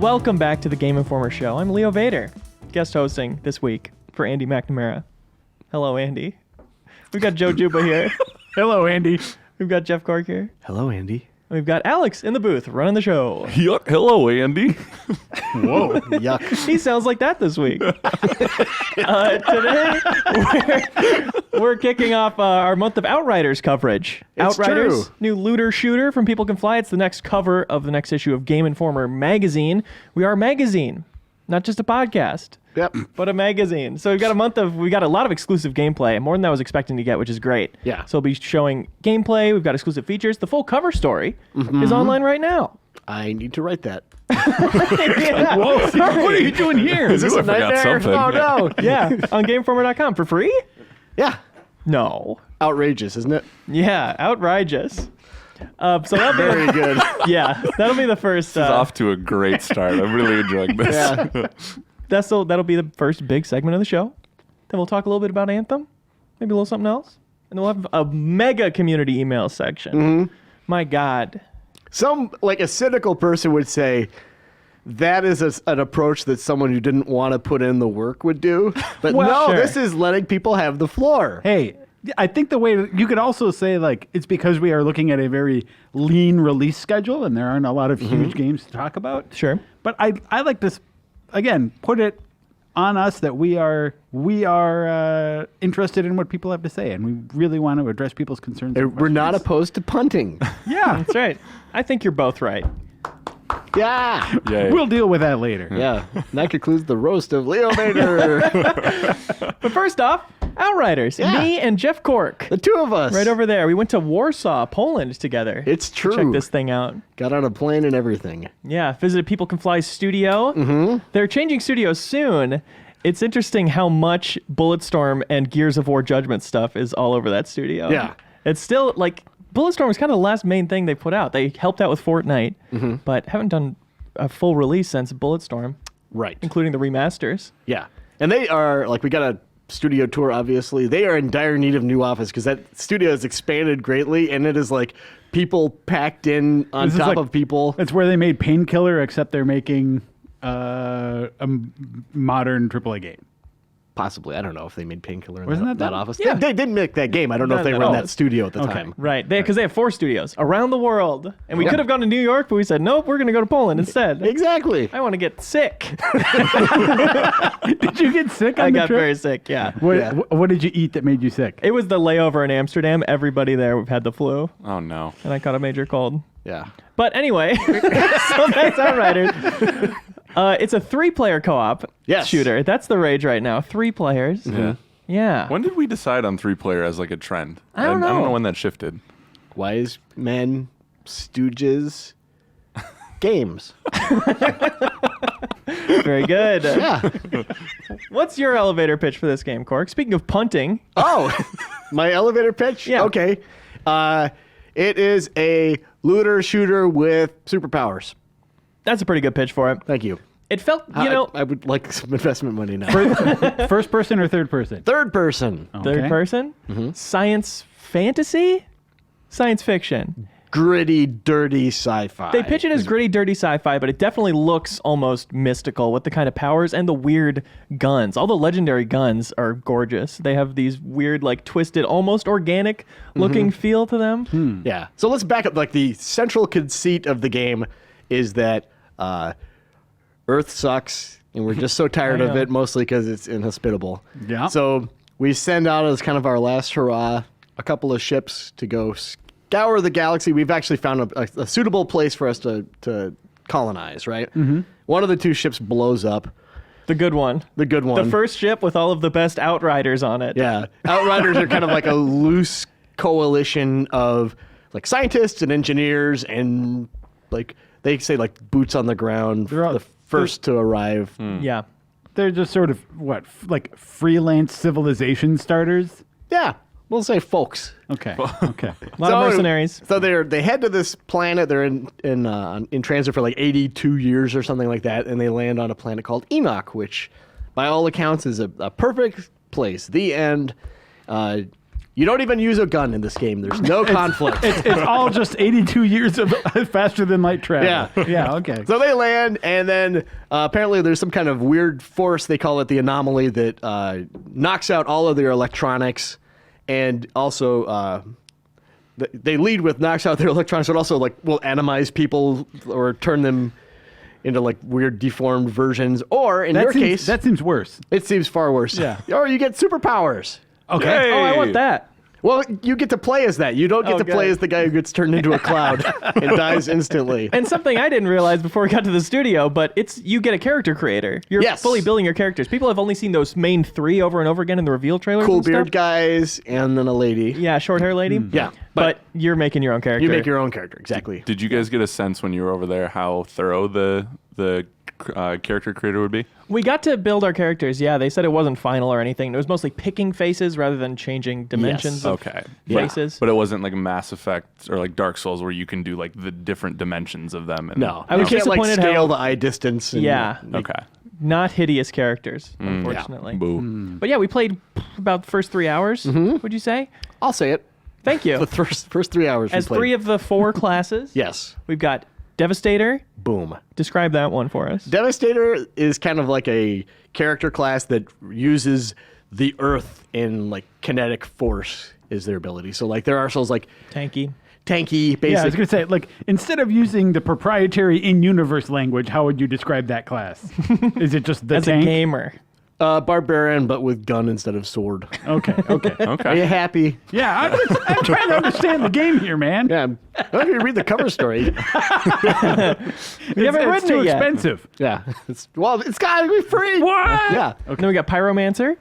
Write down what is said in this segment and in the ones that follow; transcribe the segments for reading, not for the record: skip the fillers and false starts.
Welcome back to the Game Informer Show. I'm Leo Vader, guest hosting this week for Andy McNamara. Hello, Andy. We've got Joe Juba here. Hello, Andy. We've got Jeff Cork here. Hello, Andy. We've got Alex in the booth running the show. Yuck. Hello, Andy. Whoa, yuck. He sounds like that this week. Today, we're kicking off our month of Outriders coverage. It's Outriders, true. new looter shooter from People Can Fly. It's the next cover of the next issue of Game Informer magazine. We are a magazine, not just a podcast. Yep. But a magazine. So we got a lot of exclusive gameplay, more than I was expecting to get, which is great. Yeah. So we'll be showing gameplay. We've got exclusive features. The full cover story is online right now. I need to write that. Yeah. Whoa, what are you doing here? Is this I a forgot nightmare? something. Oh, no. Yeah, on GameInformer.com for free? Yeah. No. Outrageous, isn't it? Yeah, outrageous. So that'll be Very good. yeah, that'll be the first. This is off to a great start. I'm really enjoying this. Yeah. That'll be the first big segment of the show. Then we'll talk a little bit about Anthem, maybe a little something else, and then we'll have a mega community email section. My God. A cynical person would say that is an approach that someone who didn't want to put in the work would do. But Well, no, sure. this is letting people have the floor. Hey, I think the way you could also say it's because we are looking at a very lean release schedule and there aren't a lot of huge games to talk about. Sure. But I like this again. Put it on us that we are interested in what people have to say and we really want to address people's concerns. and We're not questions. opposed to punting. Yeah, That's right. I think you're both right. Yeah. Yay. we'll deal with that later. Yeah. And that concludes the roast of Leo Vader. But first off, Outriders. Yeah. Me and Jeff Cork. The two of us. Right over there. We went to Warsaw, Poland together. It's true. Check this thing out. Got on a plane and everything. Yeah, visited People Can Fly's studio. They're changing studios soon. It's interesting how much Bulletstorm and Gears of War Judgment stuff is all over that studio. Yeah. It's still, Bulletstorm was kind of the last main thing they put out. They helped out with Fortnite, but haven't done a full release since Bulletstorm, Right. including the remasters. Yeah. And they are, we got a studio tour, obviously. They are in dire need of new office because that studio has expanded greatly, and it is people packed in on This is top of people. It's where they made Painkiller, except they're making a modern AAA game. Possibly. I don't know if they made Painkiller in Wasn't that that them? office. Yeah. They didn't make that game. I don't know if they Not were at in all. that studio at the Okay. time. Right, because they have 4 studios around the world, and we Yeah. could have gone to New York, but we said nope, we're going to go to Poland instead. Exactly. I want to get sick. Did you get sick on I the got trip? very sick. Yeah. What, Yeah. what did you eat that made you sick? It was the layover in Amsterdam. Everybody there had the flu, Oh, no. and I caught a major cold. Yeah. But anyway, so that's Outriders. It's a 3-player co-op Yes. shooter. That's the rage right now. 3 players. Yeah. Yeah. When did we decide on 3-player as a trend? I don't I don't know. know when that shifted. Wise men, stooges, games. Very good. Yeah. What's your elevator pitch for this game, Cork? Speaking of punting, Oh, my elevator pitch? Yeah. Okay. It is a looter shooter with superpowers. that's a pretty good pitch for it. Thank you. It felt, I would like some investment money now. First person or third person? Third person. third Okay. person, science fantasy, science fiction. Gritty, dirty sci-fi. They pitch it as gritty, dirty sci-fi, but it definitely looks almost mystical with the kind of powers and the weird guns. All the legendary guns are gorgeous. They have these weird, twisted, almost organic looking feel to them. Yeah. So let's back up. The central conceit of the game is that Earth sucks, and we're just so tired I of know. it, mostly because it's inhospitable. Yeah. So we send out as kind of our last hurrah a couple of ships to go scour the galaxy. We've actually found a suitable place for us to colonize, right? Mm-hmm. One of the 2 ships blows up. The good one. The good one. The first ship with all of the best Outriders on it. Yeah. Outriders are kind of like a loose coalition of scientists and engineers and they say boots on the ground, They're all- the first to arrive. Yeah. They're just sort of freelance civilization starters. Yeah. We'll say folks. Okay. Okay. A lot of mercenaries. So they head to this planet. They're in transit for 82 years or something like that, and they land on a planet called Enoch, which, by all accounts, is a perfect place. The end. You don't even use a gun in this game. There's no conflict. It's all just 82 years of faster than light travel. Yeah. Yeah, okay. So they land, and then apparently there's some kind of weird force, they call it the anomaly, that knocks out all of their electronics, and also they lead with knocks out their electronics, but also like will animize people or turn them into like weird deformed versions. Or in your case, that seems worse. it seems far worse. Yeah. Or you get superpowers. Okay. Hey. Oh, I want that. Well, you get to play as that. You don't get to Okay. play as the guy who gets turned into a cloud and dies instantly. And something I didn't realize before we got to the studio, but you get a character creator. You're Yes. fully building your characters. People have only seen those main 3 over and over again in the reveal trailers. Cool and stuff. beard guys, and then a lady. Yeah, short hair lady. Yeah, But you're making your own character. you make your own character, exactly. Did you guys get a sense when you were over there how thorough the character creator would be? We got to build our characters. Yeah, they said it wasn't final or anything. It was mostly picking faces rather than changing dimensions of Okay. faces. But it wasn't like Mass Effect or like Dark Souls where you can do like the different dimensions of them. And, No, I was you can't like disappointed scale how- the eye distance. And, Yeah. like, Okay. Not hideous characters, unfortunately. Boo. But yeah, we played about the first 3 hours, would you say? I'll say it. Thank you. The first 3 hours. As we played. 3 of the 4 classes, Yes. we've got Devastator. Boom. Describe that one for us. Devastator is kind of like a character class that uses the earth in like kinetic force is their ability. So like there are souls like Tanky. tanky, basic. Yeah, I was going to say, like, instead of using the proprietary in-universe language, how would you describe that class? Is it just the As tank? a gamer. Barbarian, but with gun instead of sword. Okay, okay. Are you Okay. happy? Yeah, I'm trying to understand the game here, man. Yeah. I don't know if you read the cover story. You haven't It's written too it yet. expensive. Yeah. It's got to be free. What? Yeah. Then we got Pyromancer.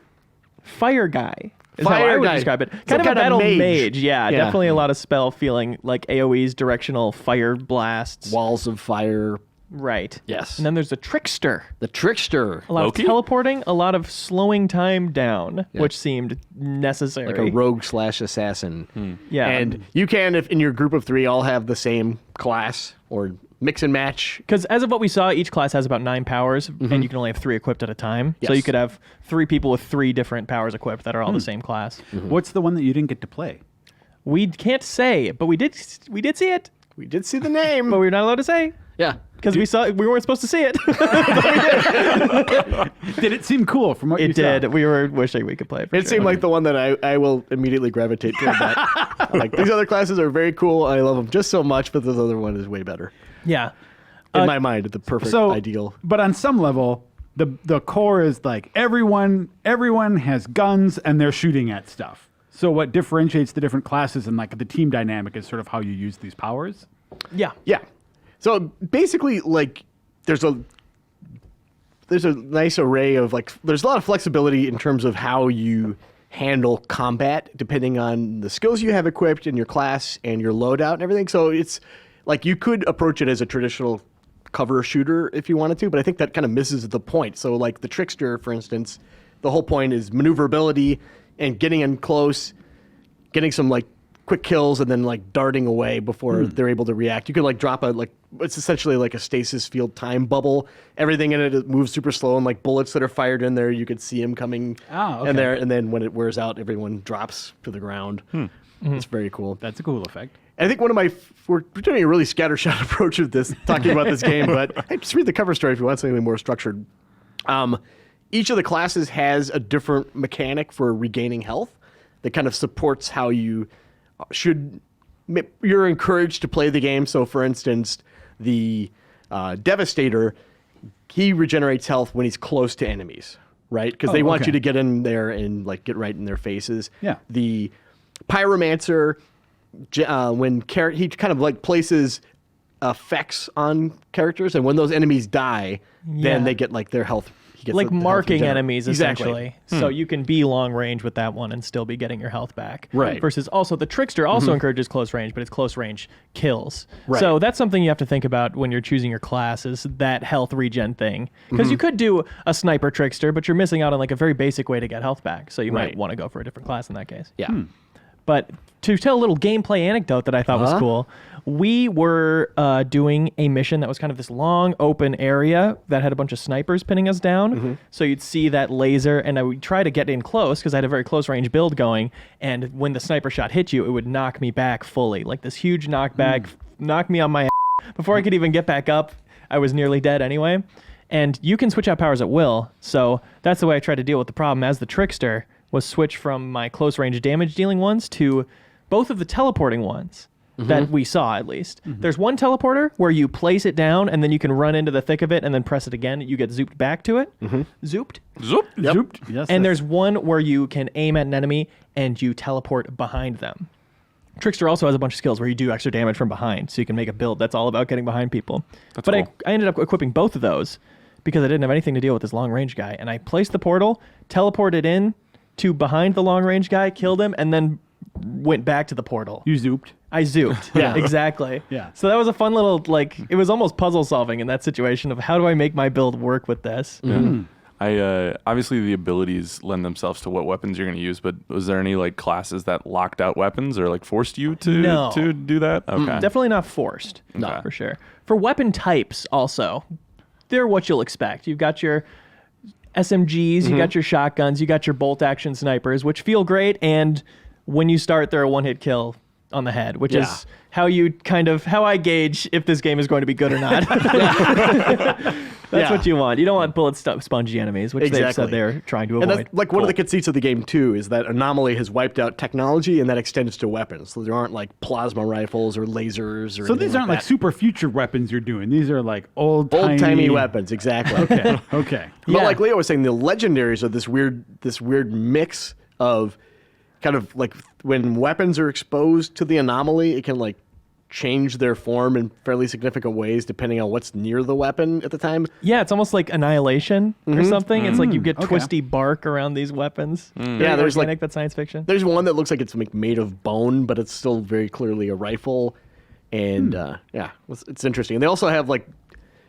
Fire Guy. Is how I Fire would guy. describe it. Some Kind of a kind of battle mage. mage. Yeah, Yeah. definitely a lot of spell feeling like AoE's directional fire blasts. Walls of fire. Right. Yes. And then there's the Trickster. The trickster. A lot Loki? of teleporting, a lot of slowing time down, which seemed necessary. Like a rogue / assassin. Yeah. And you can, if in your group of 3, all have the same class or mix and match. Because as of what we saw, each class has about 9 powers, and you can only have 3 equipped at a time. So Yes. you could have 3 people with 3 different powers equipped that are all the same class. What's the one that you didn't get to play? We can't say, but we did see it, We did see the name. but we're not allowed to say Yeah. because we weren't supposed to see it. Did it seem cool from what you It saw? did. We were wishing we could play it. For It sure. seemed like the one that I will immediately gravitate toward that. Like, these other classes are very cool. I love them just so much, but this other one is way better. Yeah. In my mind, the perfect ideal. But on some level, the core is like everyone has guns and they're shooting at stuff. So what differentiates the different classes and like the team dynamic is sort of how you use these powers. Yeah. Yeah. So basically, like, there's a nice array of like, there's a lot of flexibility in terms of how you handle combat depending on the skills you have equipped in your class and your loadout and everything. So it's like you could approach it as a traditional cover shooter if you wanted to, but I think that kind of misses the point. So like the Trickster, for instance, the whole point is maneuverability and getting in close, getting some like quick kills and then like darting away before they're able to react. You could like drop it's essentially like a stasis field time bubble. Everything in it moves super slow, and like bullets that are fired in there, you could see them coming okay. in there, and then when it wears out, everyone drops to the ground. It's very cool. That's a cool effect. I think we're doing a really scattershot approach of this, talking about this game, but hey, just read the cover story if you want something more structured. Each of the classes has a different mechanic for regaining health that kind of supports how you're encouraged to play the game. So, for instance, the Devastator, he regenerates health when he's close to enemies, right? Because they want okay. you to get in there and like get right in their faces. Yeah. The Pyromancer, when he kind of like places effects on characters, and when those enemies die, Yeah. then they get like their health. He gets Like the health marking regenerate. enemies, Exactly. essentially. So you can be long range with that one and still be getting your health back. Right. Versus also the Trickster also encourages close range, but it's close range kills. Right. So that's something you have to think about when you're choosing your class is that health regen thing. Because you could do a Sniper Trickster, but you're missing out on like a very basic way to get health back. So you might Right. want to go for a different class in that case. Yeah. But to tell a little gameplay anecdote that I thought was cool, we were doing a mission that was kind of this long open area that had a bunch of snipers pinning us down. So you'd see that laser, and I would try to get in close because I had a very close range build going. And when the sniper shot hit you, it would knock me back fully, like this huge knockback, knock me on my ass. Before I could even get back up, I was nearly dead anyway. And you can switch out powers at will. So that's the way I tried to deal with the problem as the trickster, was switch from my close range damage dealing ones to both of the teleporting ones that we saw, at least. There's one teleporter where you place it down and then you can run into the thick of it and then press it again. You get zooped back to it. Zooped. Zoop. Yep. Zooped. Yes, And there's one where you can aim at an enemy and you teleport behind them. Trickster also has a bunch of skills where you do extra damage from behind, so you can make a build that's all about getting behind people. That's but cool. I ended up equipping both of those because I didn't have anything to deal with this long range guy. And I placed the portal, teleported in to behind the long range guy, killed him, and then went back to the portal. You zooped. I zooped. Yeah. Exactly. Yeah. So that was a fun little, like, it was almost puzzle solving in that situation of how do I make my build work with this? I obviously the abilities lend themselves to what weapons you're going to use, but was there any like classes that locked out weapons or like forced you No. to do that? Okay. Definitely not forced. No. For sure. For weapon types also, they're what you'll expect. You've got your SMGs, you got your shotguns, you got your bolt action snipers, which feel great, and when you start, they're a one-hit kill on the head, which is how I gauge if this game is going to be good or not. That's what you want. You don't want bullet spongy enemies, which they've said they're trying to avoid. And that's like one of the conceits of the game too, is that Anomaly has wiped out technology and that extends to weapons. So there aren't like plasma rifles or lasers or So anything these aren't like that. super future weapons you're doing. These are like old Old-timey weapons, exactly. Okay. But Yeah. like Leo was saying, the legendaries are this weird mix of kind of like when weapons are exposed to the anomaly, it can like change their form in fairly significant ways depending on what's near the weapon at the time. Yeah, it's almost like Annihilation or something. It's like you get twisty bark around these weapons. Yeah, there's organic, like that's science fiction. there's one that looks like it's like made of bone, but it's still very clearly a rifle. And it's interesting. And they also have like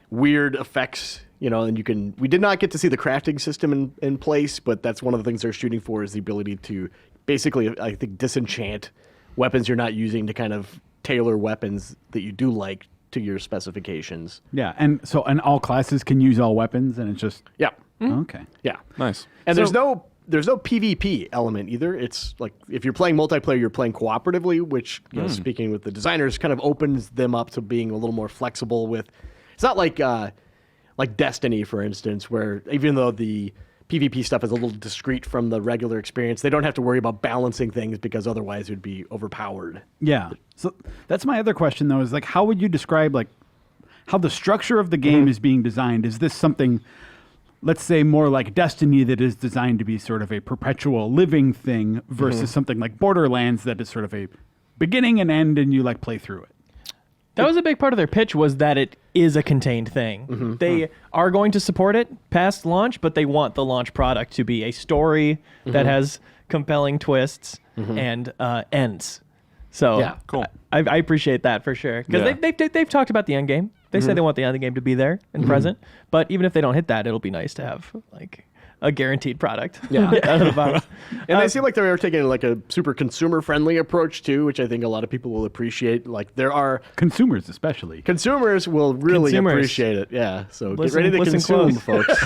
weird effects, and you can. We did not get to see the crafting system in place, but that's one of the things they're shooting for is the ability to basically, I think, disenchant weapons you're not using to kind of tailor weapons that you do like to your specifications. Yeah, and all classes can use all weapons, and it's just Yeah. okay. Yeah. Nice. And there's no PvP element either. It's like if you're playing multiplayer, you're playing cooperatively, which speaking with the designers kind of opens them up to being a little more flexible with. It's not like Destiny, for instance, where even though the PvP stuff is a little discrete from the regular experience, they don't have to worry about balancing things because otherwise it would be overpowered. Yeah. So that's my other question though, is like how would you describe like how the structure of the game is being designed? Is this something, let's say, more like Destiny that is designed to be sort of a perpetual living thing versus something like Borderlands that is sort of a beginning and end and you like play through it? That was a big part of their pitch, was that it is a contained thing. They are going to support it past launch, but they want the launch product to be a story that has compelling twists and ends. So Yeah. Cool. I appreciate that for sure. Because Yeah. they've talked about the end game. They say they want the end game to be there and present. But even if they don't hit that, it'll be nice to have like a guaranteed product out of the box. And they seem like they're taking like a super consumer-friendly approach too, which I think a lot of people will appreciate. Like there are Consumers especially. consumers will really Consumers. appreciate it. Yeah, so Listen- get ready to listen consume, folks.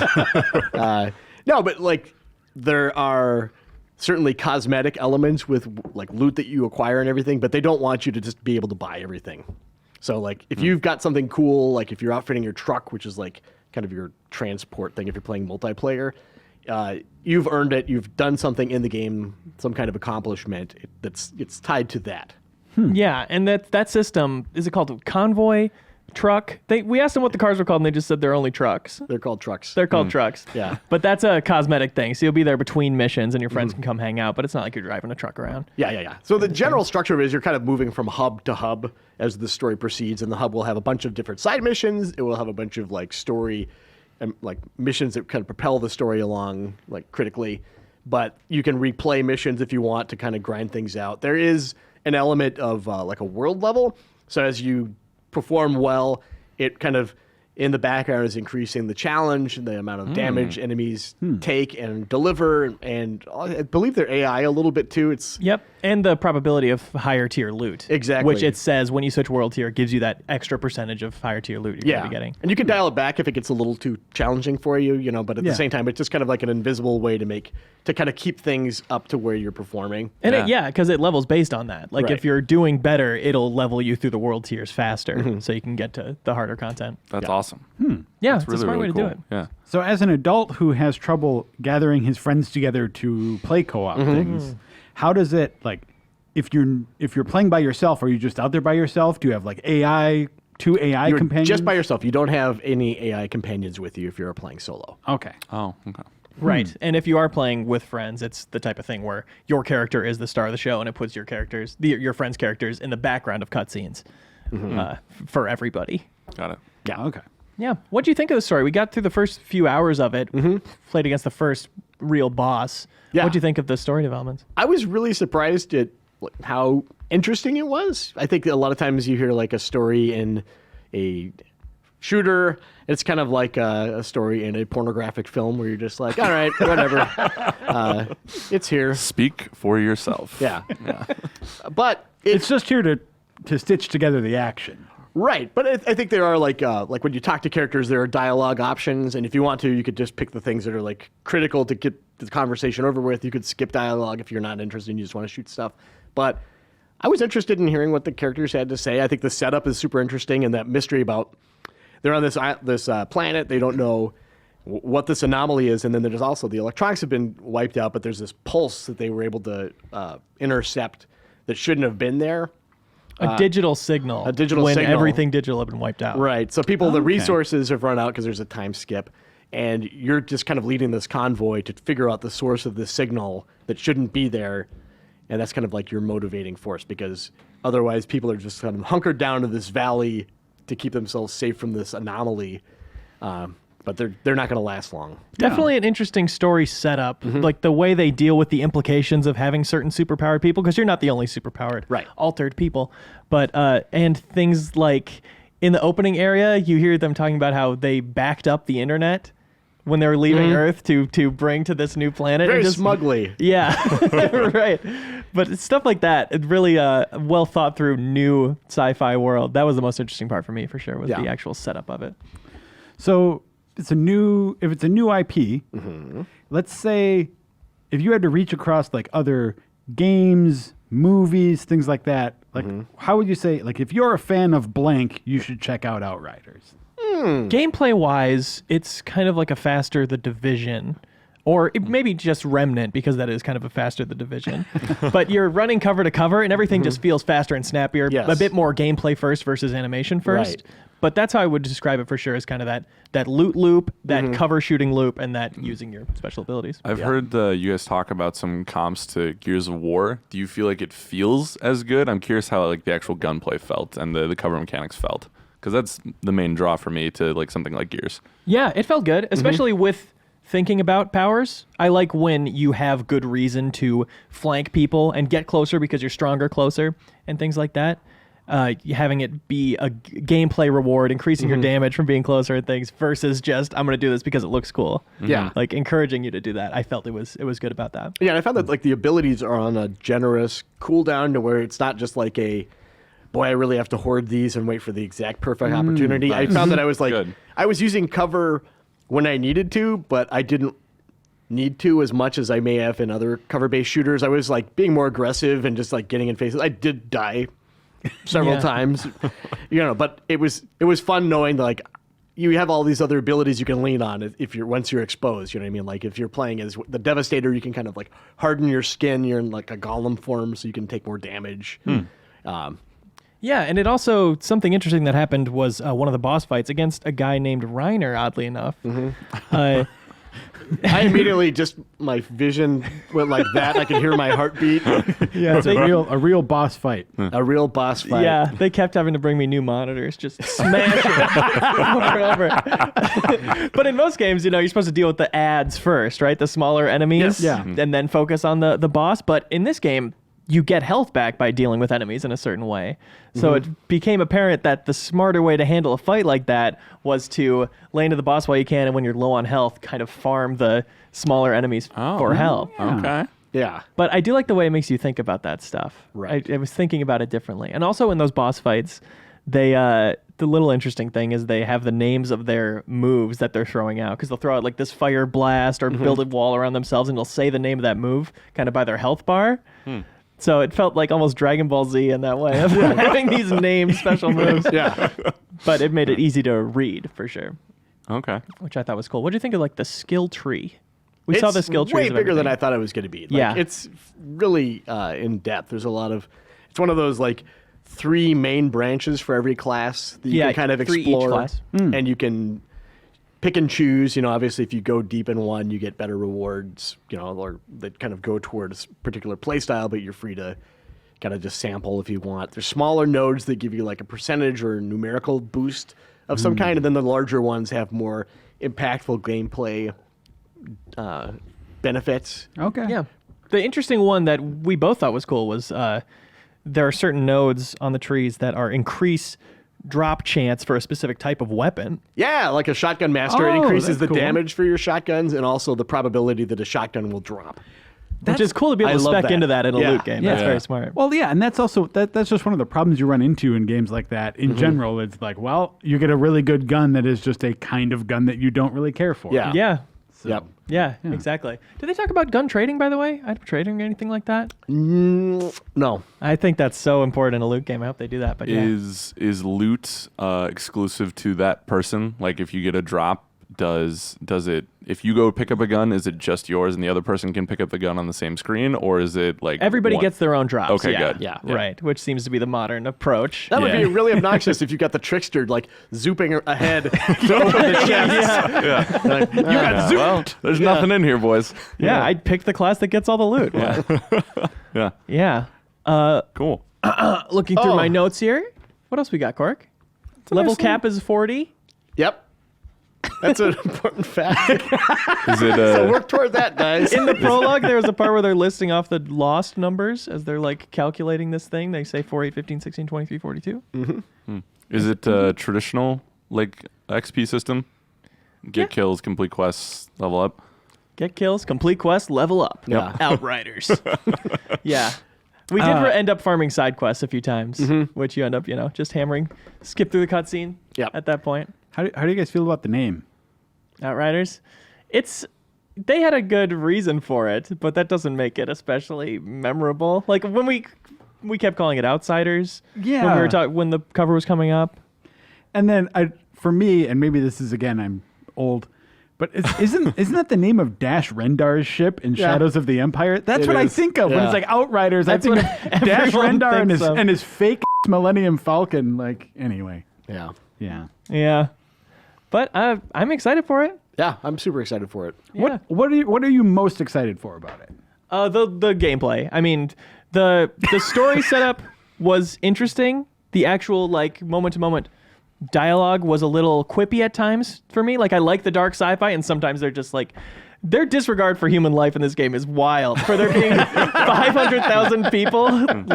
No, but like there are certainly cosmetic elements with like loot that you acquire and everything, but they don't want you to just be able to buy everything. So like if you've got something cool, like if you're outfitting your truck, which is like kind of your transport thing if you're playing multiplayer, you've earned it. You've done something in the game, some kind of accomplishment it's tied to that. Yeah, and that system, is it called Convoy? Truck? We asked them what the cars were called, and they just said they're only trucks. They're called trucks. They're called trucks. Yeah. But that's a cosmetic thing. So you'll be there between missions and your friends can come hang out, but it's not like you're driving a truck around. Yeah. So the general structure of it is you're kind of moving from hub to hub as the story proceeds, and the hub will have a bunch of different side missions. It will have a bunch of like story and like missions that kind of propel the story along like critically. But you can replay missions if you want to kind of grind things out. There is an element of like a world level. So as you perform well, it kind of in the background is increasing the challenge and the amount of damage enemies take and deliver, and I believe their AI a little bit too. It's Yep. And the probability of higher tier loot. Exactly. Which it says when you switch world tier gives you that extra percentage of higher tier loot you're going to be getting. And you can dial it back if it gets a little too challenging for you, but at the same time, it's just kind of like an invisible way to kind of keep things up to where you're performing. And because it levels based on that. Like if you're doing better, it'll level you through the world tiers faster so you can get to the harder content. That's awesome. Yeah, It's it's a smart way to do it. Yeah. So as an adult who has trouble gathering his friends together to play co-op things, how does it if you're playing by yourself, are you just out there by yourself? Do you have two AI You're companions? just by yourself. You don't have any AI companions with you if you're playing solo. Okay. Oh, okay. Right. And if you are playing with friends, it's the type of thing where your character is the star of the show and it puts your friends' characters in the background of cutscenes for everybody. Got it. Yeah. Okay. Yeah. What do you think of the story? We got through the first few hours of it, played against the first real boss. Yeah. What do you think of the story developments? I was really surprised at how interesting it was. I think a lot of times you hear a story in a shooter, it's kind of like a story in a pornographic film where you're just like, all right, whatever. It's here. Speak for yourself. Yeah. But It's just here to stitch together the action. right. But I think there are like when you talk to characters, there are dialogue options, and if you want to, you could just pick the things that are critical to get the conversation over with. You could skip dialogue if you're not interested and you just want to shoot stuff. But I was interested in hearing what the characters had to say. I think the setup is super interesting, and that mystery about they're on this planet. They don't know what this anomaly is, and then there's also the electronics have been wiped out, but there's this pulse that they were able to intercept that shouldn't have been there. A digital signal. A digital when signal. everything digital had been wiped out. Right. So the resources have run out because there's a time skip, and you're just kind of leading this convoy to figure out the source of the signal that shouldn't be there. And that's kind of like your motivating force, because otherwise people are just kind of hunkered down to this valley to keep themselves safe from this anomaly. But they're not going to last long. Definitely an interesting story setup, like the way they deal with the implications of having certain superpowered people, because you're not the only superpowered, altered people. But and things like in the opening area, you hear them talking about how they backed up the internet when they were leaving Earth to bring to this new planet. Very and just, smugly. Yeah, right. But stuff like that, it really well thought through new sci-fi world. That was the most interesting part for me, for sure, was the actual setup of it. So if it's a new IP, let's say if you had to reach across other games, movies, things like that, how would you say, if you're a fan of blank, you should check out Outriders? Gameplay wise, it's kind of like a faster The Division, or maybe just Remnant, because that is kind of a faster The Division. But you're running cover to cover, and everything just feels faster and snappier. Yes. A bit more gameplay first versus animation first. Right. But that's how I would describe it for sure, as kind of that loot loop, that cover shooting loop, and that using your special abilities. I've heard you guys talk about some comps to Gears of War. Do you feel like it feels as good? I'm curious how the actual gunplay felt and the cover mechanics felt, because that's the main draw for me to something like Gears. Yeah, it felt good, especially with thinking about powers. I like when you have good reason to flank people and get closer because you're stronger closer and things like that. Having it be a gameplay reward, increasing your damage from being closer and things, versus just I'm going to do this because it looks cool. Yeah. Encouraging you to do that. I felt it was good about that. Yeah, and I found that the abilities are on a generous cooldown to where it's not just boy, I really have to hoard these and wait for the exact perfect opportunity. I found that I was Good. I was using cover when I needed to, but I didn't need to as much as I may have in other cover-based shooters. I was being more aggressive and just getting in faces. I did die several times, but it was fun knowing that you have all these other abilities you can lean on once you're exposed. You know what I mean? If you're playing as the Devastator, you can kind of harden your skin. You're in a golem form, so you can take more damage. Yeah, and it also, something interesting that happened was one of the boss fights against a guy named Reiner, oddly enough. I immediately my vision went like that. I could hear my heartbeat. Yeah, it's a real boss fight. A real boss fight. Yeah, they kept having to bring me new monitors, just smash it over and over. But in most games, you're supposed to deal with the ads first, right? The smaller enemies, Yes. Yeah. and then focus on the boss. But in this game, you get health back by dealing with enemies in a certain way. So it became apparent that the smarter way to handle a fight like that was to lay into the boss while you can, and when you're low on health, kind of farm the smaller enemies for health. Okay. Yeah. But I do like the way it makes you think about that stuff. Right. I was thinking about it differently. And also in those boss fights, they the little interesting thing is they have the names of their moves that they're throwing out, because they'll throw out like this fire blast or build a wall around themselves, and they'll say the name of that move kind of by their health bar. So it felt like almost Dragon Ball Z in that way of having these named special moves. Yeah. But it made it easy to read for sure, Okay. which I thought was cool. What do you think of like the skill tree? We saw the skill trees. way of bigger than everything. I thought it was going to be. Like, Yeah. It's really in depth. There's a lot of. It's one of those like 3 main branches for every class that you Yeah, can kind of 3 each explore, class. and you can pick and choose. You know, obviously, if you go deep in one, you get better rewards. You know, or that kind of go towards a particular play style, but you're free to kind of just sample if you want. There's smaller nodes that give you like a percentage or numerical boost of some kind, and then the larger ones have more impactful gameplay benefits. Okay. Yeah. The interesting one that we both thought was cool was there are certain nodes on the trees that are increase drop chance for a specific type of weapon. Yeah, like a shotgun master, it Oh, increases that's the cool. damage for your shotguns and also the probability that a shotgun will drop. Which is cool to be able I to love spec that. into that in a Yeah. loot game. Yeah. That's very Yeah. smart. Well, yeah, and that's also that's just one of the problems you run into in games like that. In general, it's like, well, you get a really good gun that is just a kind of gun that you don't really care for. Yeah. Yeah. So, Yep. Yeah, exactly. Did they talk about gun trading, by the way? Item trading or anything like that? No. I think that's so important in a loot game. I hope they do that. But yeah. Is loot exclusive to that person? Like if you get a drop, does it, if you go pick up a gun, is it just yours and the other person can pick up the gun on the same screen, or is it like Everybody one- gets their own drops. Okay, yeah. good. Yeah. Right, which seems to be the modern approach. That would Yeah. be really obnoxious if you got the trickster like zooping ahead to open the chest. yeah. Like, You got zooped. Well, there's nothing in here, boys. Yeah, I'd pick the class that gets all the loot. Yeah. Yeah. Cool. Looking through Oh. my notes here. What else we got, Cork? Level nice cap is 40. Yep. That's an important fact. Is it So work toward that, guys. In the prologue, there was a part where they're listing off the lost numbers as they're like calculating this thing. They say 4, 8, 15, 16, 23, 42. is it traditional like XP system? Get Yeah. kills, complete quests, level up. Get kills, complete quest, level up. Yeah. Outriders. Yeah. We did end up farming side quests a few times, which you end up, just hammering, skip through the cutscene Yep. at that point. How do you guys feel about the name? Outriders. They had a good reason for it, but that doesn't make it especially memorable. Like when we kept calling it Outsiders. Yeah. When we were when the cover was coming up. And then for me, and maybe this is again, I'm old, but isn't that the name of Dash Rendar's ship in Yeah. Shadows of the Empire? That's It what I is. think of when Yeah. it's like Outriders. That's I think what of Dash everyone Rendar and thinks his of. and his fake Millennium Falcon. Like anyway, Yeah. yeah. Yeah. But I'm excited for it. Yeah, I'm super excited for it. Yeah. What are you most excited for about it? The gameplay. I mean, the story setup was interesting. The actual like moment to moment dialogue was a little quippy at times for me. Like I like the dark sci-fi, and sometimes they're just like their disregard for human life in this game is wild. For there being 500,000 people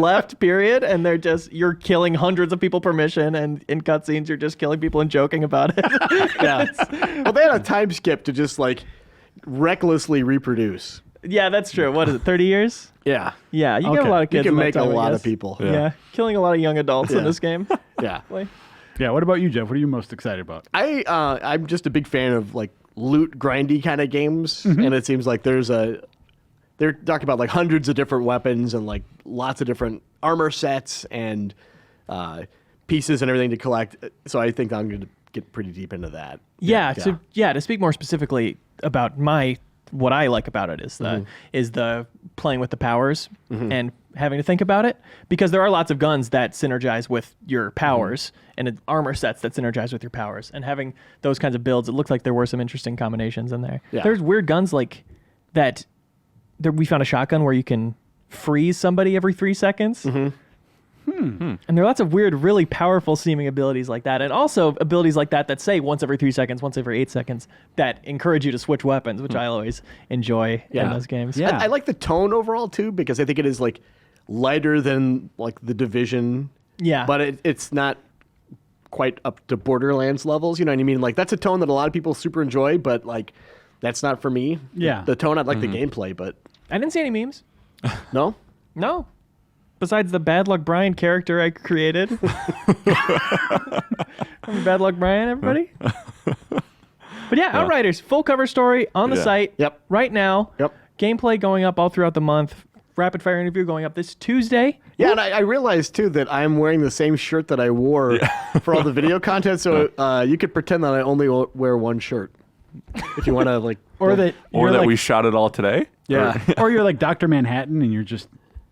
left, period, and you're killing hundreds of people per mission, and in cutscenes you're just killing people and joking about it. Yeah. Well, they had a time skip to just like recklessly reproduce. Yeah, that's true. What is it? 30 years? Yeah. Yeah, you get Okay. a lot of kids. You can in that make a time, I lot of guess. people. Yeah. Killing a lot of young adults in Yeah. this game. Yeah. Yeah. What about you, Jeff? What are you most excited about? I'm just a big fan of like loot grindy kind of games, and it seems like they're talking about like hundreds of different weapons and like lots of different armor sets and pieces and everything to collect. So I think I'm going to get pretty deep into that. Yeah, to speak more specifically about what I like about it is the playing with the powers and having to think about it, because there are lots of guns that synergize with your powers and armor sets that synergize with your powers, and having those kinds of builds, it looked like there were some interesting combinations in there. Yeah. There's weird guns like that. We found a shotgun where you can freeze somebody every 3 seconds. And there are lots of weird, really powerful seeming abilities like that. And also abilities like that say once every 3 seconds, once every 8 seconds, that encourage you to switch weapons, which I always enjoy in Yeah. those games. Yeah. I like the tone overall too, because I think it is like lighter than like the Division. Yeah. But it's not quite up to Borderlands levels. You know what I mean? Like that's a tone that a lot of people super enjoy, but like that's not for me. Yeah. The tone, I'd like the gameplay, but I didn't see any memes. No? No. Besides the Bad Luck Brian character I created. Remember Bad Luck Brian, everybody? But yeah, Outriders, full cover story on the site Yep. right now. Yep. Gameplay going up all throughout the month. Rapid fire interview going up this Tuesday. Yeah, and I realized too that I'm wearing the same shirt that I wore for all the video content. So you could pretend that I only wear one shirt if you want to like. Or that Or that we shot it all today? Yeah. or you're like Dr. Manhattan and you're just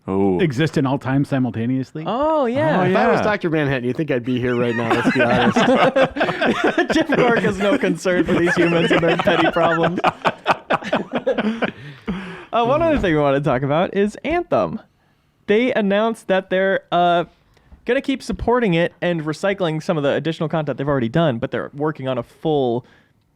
Oh. exist in all time simultaneously. Oh, yeah. If I was Dr. Manhattan, you think I'd be here right now? Let's be honest. Jeff York has no concern for these humans and their petty problems. One other thing we want to talk about is Anthem. They announced that they're going to keep supporting it and recycling some of the additional content they've already done, but they're working on a full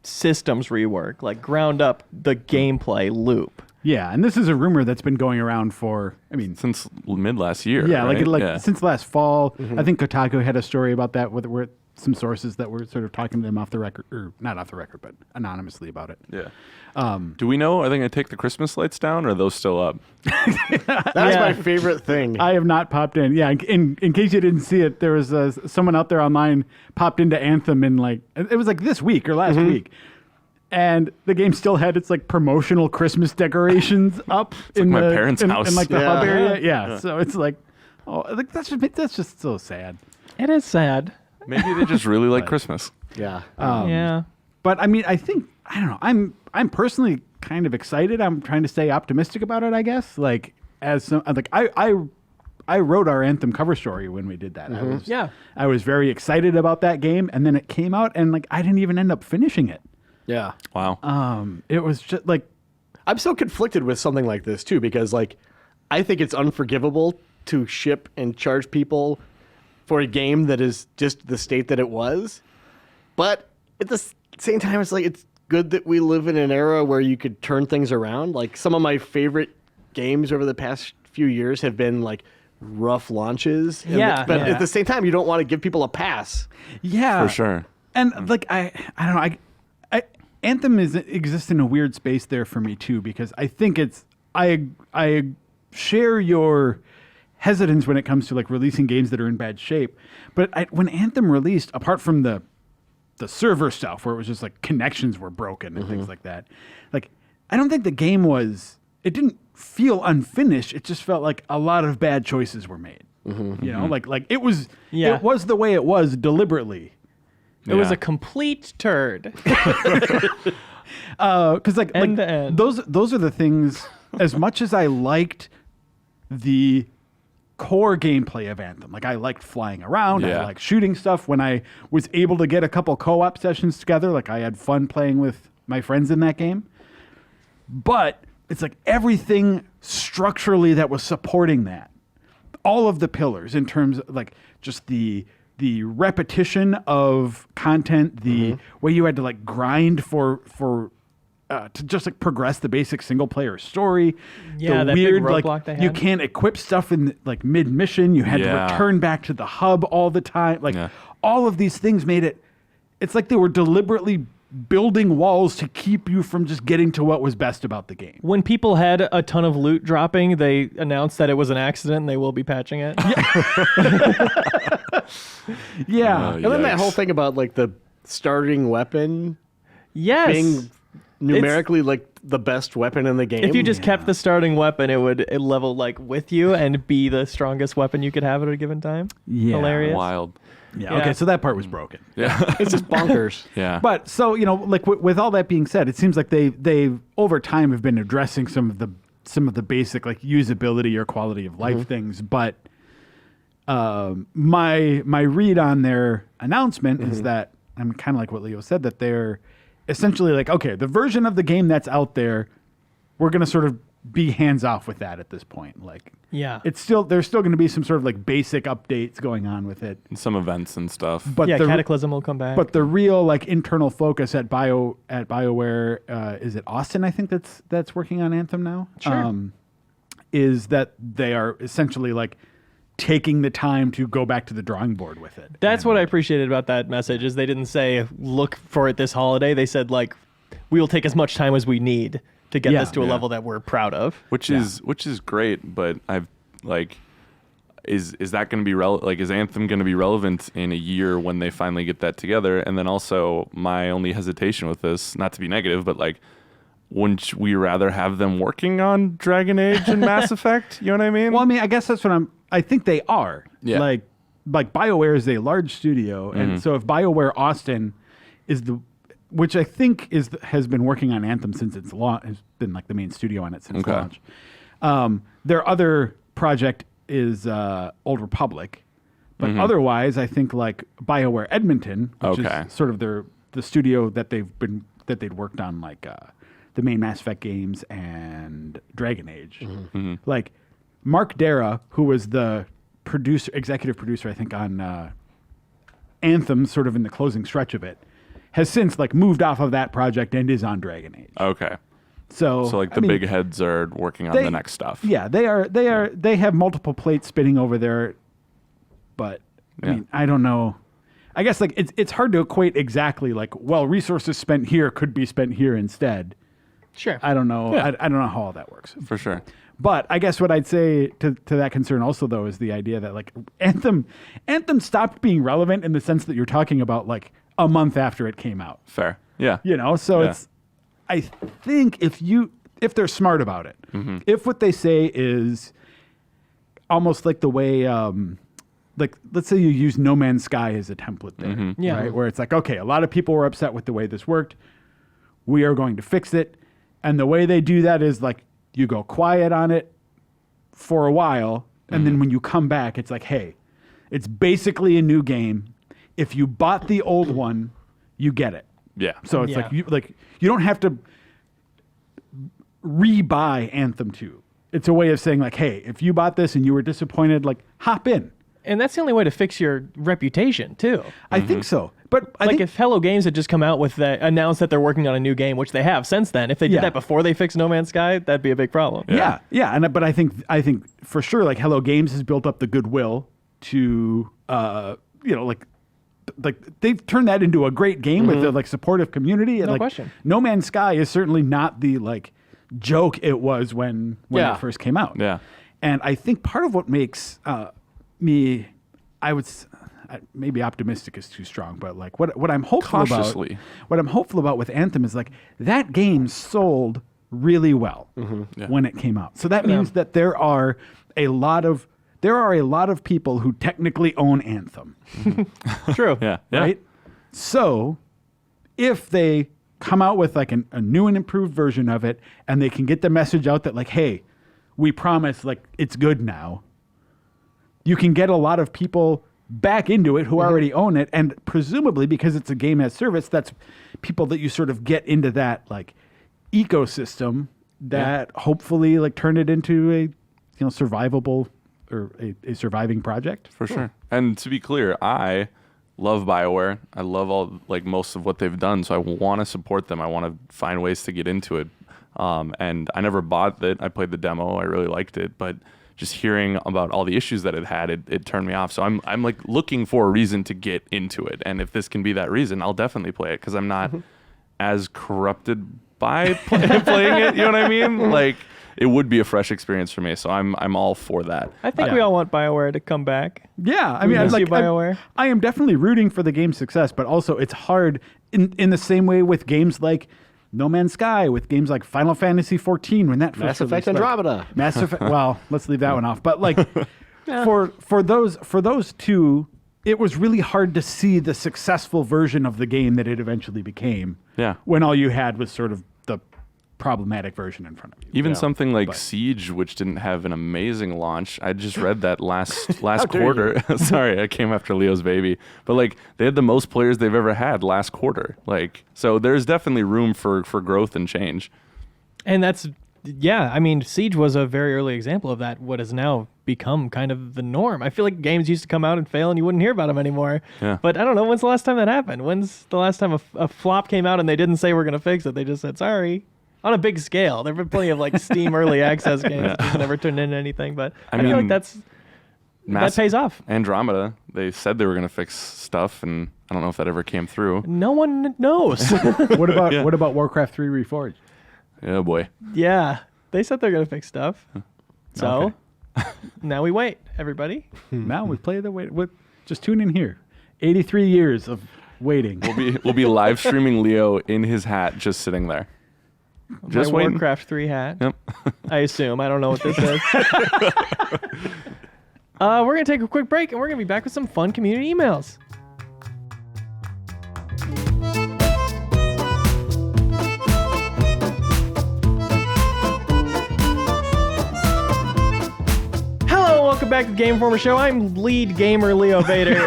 systems rework, like ground up the gameplay loop. Yeah, and this is a rumor that's been going around for, I mean, Since mid last year. yeah, right? like since last fall. I think Kotaku had a story about that with some sources that were sort of talking to them off the record, or not off the record, but anonymously about it. Yeah. Do we know? Are they going to take the Christmas lights down, or are those still up? That's my favorite thing. I have not popped in. Yeah, in case you didn't see it, there was someone out there online popped into Anthem in like, it was like this week or last week. And the game still had its like promotional Christmas decorations up in like my the, parents' house. in like the Yeah. hub area. Yeah. So it's like, oh, like that's just so sad. It is sad. Maybe they just really like Christmas. Yeah. Yeah. But I mean, I think I don't know. I'm personally kind of excited. I'm trying to stay optimistic about it. I guess like as some like I wrote our Anthem cover story when we did that. I was very excited about that game, and then it came out, and like I didn't even end up finishing it. Yeah. Wow. It was just like I'm so conflicted with something like this too, because like I think it's unforgivable to ship and charge people for a game that is just the state that it was. But at the same time, it's like it's good that we live in an era where you could turn things around. Like some of my favorite games over the past few years have been like rough launches. But at the same time, you don't want to give people a pass. yeah, For sure. And like I don't know. I Anthem exists in a weird space there for me too, because I think it's I share your hesitance when it comes to like releasing games that are in bad shape. But when Anthem released, apart from the server stuff where it was just like connections were broken and things like that, like I don't think the game it didn't feel unfinished. It just felt like a lot of bad choices were made. You know, like it was the way it was deliberately. It was a complete turd. Because like End to end. those are the things. As much as I liked the core gameplay of Anthem, like I liked flying around, I liked shooting stuff. When I was able to get a couple co-op sessions together, like I had fun playing with my friends in that game. But it's like everything structurally that was supporting that, all of the pillars in terms of like just the repetition of content, the way you had to like grind for to just like progress the basic single player story. Yeah, the that big weird roadblock like they you had. can't equip stuff in like mid mission. You had to return back to the hub all the time. Like all of these things made it. It's like they were deliberately building walls to keep you from just getting to what was best about the game. When people had a ton of loot dropping, they announced that it was an accident and they will be patching it. Yeah. And then that whole thing about like the starting weapon Yes. being numerically like the best weapon in the game. If you just kept the starting weapon, it level like with you and be the strongest weapon you could have at a given time. Yeah. Hilarious. Wild. Yeah. Okay. So that part was broken. Yeah. it's just bonkers. Yeah. But so like with all that being said, it seems like they over time have been addressing some of the basic like usability or quality of life things. But my read on their announcement is that I'm kind of like what Leo said, that they're essentially like, okay, the version of the game that's out there, we're gonna sort of be hands off with that at this point. Like, Yeah. there's still going to be some sort of like basic updates going on with it. Some events and stuff. But Yeah, the Cataclysm will come back. But the real like internal focus at BioWare, is it Austin? I think that's working on Anthem now. Sure. Is that they are essentially like taking the time to go back to the drawing board with it. That's what I appreciated about that message is they didn't say look for it this holiday. They said like we will take as much time as we need to get Yeah. this to a level that we're proud of. which is great, but I've like is that going to be is Anthem going to be relevant in a year when they finally get that together? And then also my only hesitation with this, not to be negative, but like, wouldn't we rather have them working on Dragon Age and Mass Effect? You know what I mean? Well, I mean, I guess that's what I think they are. Yeah. Like BioWare is a large studio, and so if BioWare Austin is which I think has been working on Anthem since its launch, has been like the main studio on it since launch. Their other project is Old Republic, but otherwise, I think like BioWare Edmonton, which is sort of the studio that they'd worked on like the main Mass Effect games and Dragon Age. Like Mark Dara, who was the executive producer, I think on Anthem, sort of in the closing stretch of it, has since like moved off of that project and is on Dragon Age. Okay. So like the big heads are working on the next stuff. Yeah, they have multiple plates spinning over there, but I mean, I don't know. I guess like it's hard to equate exactly like, well, resources spent here could be spent here instead. Sure. I don't know. Yeah. I don't know how all that works. For sure. But I guess what I'd say to that concern also though is the idea that like Anthem stopped being relevant in the sense that you're talking about like a month after it came out. Fair. Yeah. You know, so Yeah. I think if they're smart about it, if what they say is almost like the way, like let's say you use No Man's Sky as a template there, Yeah. right? Where it's like, okay, a lot of people were upset with the way this worked. We are going to fix it. And the way they do that is like you go quiet on it for a while. And then when you come back, it's like, hey, it's basically a new game. If you bought the old one, you get it. Yeah. So it's Yeah. like you don't have to re-buy Anthem 2. It's a way of saying like, hey, if you bought this and you were disappointed, like hop in. And that's the only way to fix your reputation, too. I think so. But I Like think if Hello Games had just come out with announced that they're working on a new game, which they have since then, if they did Yeah. that before they fixed No Man's Sky, that'd be a big problem. yeah, but I think for sure like Hello Games has built up the goodwill to like they've turned that into a great game with the like supportive community and No like question. No Man's Sky is certainly not the like joke it was when Yeah. it first came out. Yeah. And I think part of what makes me, maybe optimistic is too strong, but like what I'm hopeful Cautiously. about, what I'm hopeful about with Anthem is like that game sold really well Yeah. when it came out. So that means that there are a lot of people who technically own Anthem, True. Yeah. Yeah. right? So if they come out with like a new and improved version of it and they can get the message out that like, hey, we promise like it's good now, you can get a lot of people back into it who already own it. And presumably because it's a game as service, that's people that you sort of get into that like ecosystem that hopefully like turn it into a survivable or a surviving project. For sure. And to be clear, I love BioWare. I love all like most of what they've done, so I want to support them. I want to find ways to get into it. And I never bought it. I played the demo. I really liked it, but just hearing about all the issues that it had, it turned me off. So I'm like looking for a reason to get into it. And if this can be that reason, I'll definitely play it because I'm not as corrupted by playing it. You know what I mean? Like it would be a fresh experience for me. So I'm all for that. I think we all want BioWare to come back. Yeah, I mean, miss like you, BioWare. I am definitely rooting for the game's success, but also it's hard in the same way with games like No Man's Sky, with games like Final Fantasy XIV when that Mass first Effect released, like, Andromeda. Mass Effect. Well, let's leave that one off. But like for those two, it was really hard to see the successful version of the game that it eventually became. Yeah. When all you had was sort of the problematic version in front of you. Even something like Siege, which didn't have an amazing launch. I just read that last dare quarter. Sorry, I came after Leo's baby. But like they had the most players they've ever had last quarter. Like so there's definitely room for growth and change. And that's, yeah, I mean, Siege was a very early example of that, what has now become kind of the norm. I feel like games used to come out and fail and you wouldn't hear about them anymore. Yeah. But I don't know, when's the last time that happened? When's the last time a flop came out and they didn't say we're going to fix it? They just said, sorry. On a big scale. There have been plenty of like Steam early access games that just never turned into anything, but I feel like that pays off. Andromeda, they said they were going to fix stuff, and I don't know if that ever came through. No one knows. What about Warcraft 3 Reforged? Yeah, boy. Yeah, they said they're gonna fix stuff. So now we wait, everybody. Now we play the wait. Just tune in here. 83 years of waiting. We'll be live streaming Leo in his hat, just sitting there. Just My waiting. Warcraft 3 hat. Yep. I assume. I don't know what this is. We're going to take a quick break, and we're going to be back with some fun community emails. Hello, welcome back to the Game Informer Show. I'm lead gamer Leo Vader.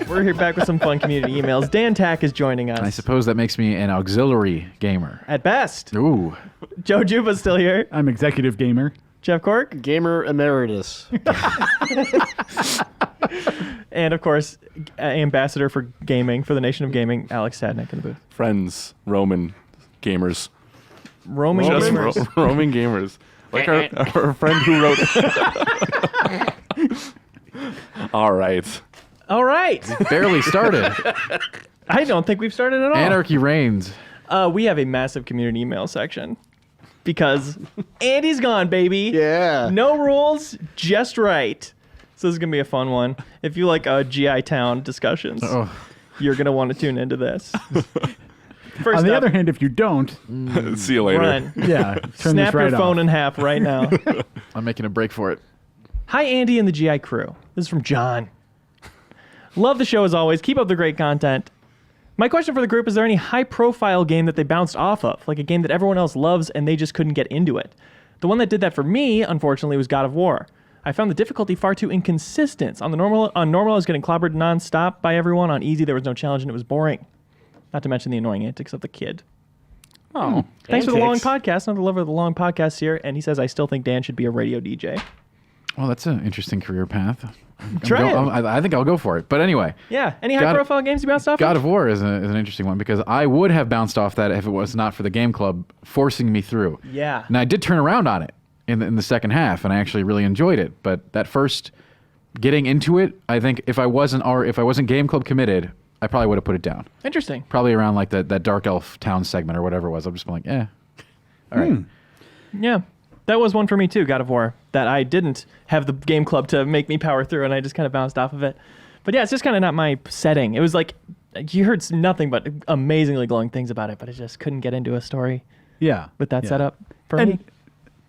We're here back with some fun community emails. Dan Tack is joining us. I suppose that makes me an auxiliary gamer. At best. Ooh. Joe Juba's still here. I'm executive gamer. Jeff Cork. Gamer emeritus. And, of course, ambassador for gaming, for the nation of gaming, Alex Sadnick in the booth. Friends, Roman gamers. Roaming Just gamers. roaming gamers. Like our friend who wrote. All right. All right. Barely started. I don't think we've started at all. Anarchy reigns. We have a massive community email section because Andy's gone, baby. Yeah. No rules, just right. So this is going to be a fun one. If you like GI Town discussions, you're going to want to tune into this. First On the up, other hand, if you don't, See you later. run. yeah, turn Snap this right your phone off. in half right now. I'm making a break for it. Hi, Andy and the GI crew. This is from John. Love the show as always. Keep up the great content. My question for the group, is there any high-profile game that they bounced off of? Like a game that everyone else loves and they just couldn't get into it? The one that did that for me, unfortunately, was God of War. I found the difficulty far too inconsistent. On normal, I was getting clobbered non-stop by everyone. On easy, there was no challenge and it was boring. Not to mention the annoying antics of the kid. Oh. Thanks for the long Antics. podcast. Another lover of the long podcasts here. And he says, I still think Dan should be a radio DJ. Well, that's an interesting career path. Try it. I think I'll go for it. But anyway, Yeah. Any God- high-profile games you bounced off God of? of War is an interesting one because I would have bounced off that if it was not for the game club forcing me through. Yeah. And I did turn around on it in the second half, and I actually really enjoyed it. But that first getting into it, I think if I wasn't game club committed, I probably would have put it down. Interesting. Probably around like that Dark Elf town segment or whatever it was. I'm just like, all right. Yeah. That was one for me too, God of War, that I didn't have the game club to make me power through, and I just kind of bounced off of it. But yeah, it's just kind of not my setting. It was like, you heard nothing but amazingly glowing things about it, but I just couldn't get into a story Yeah. with that yeah. setup for And me.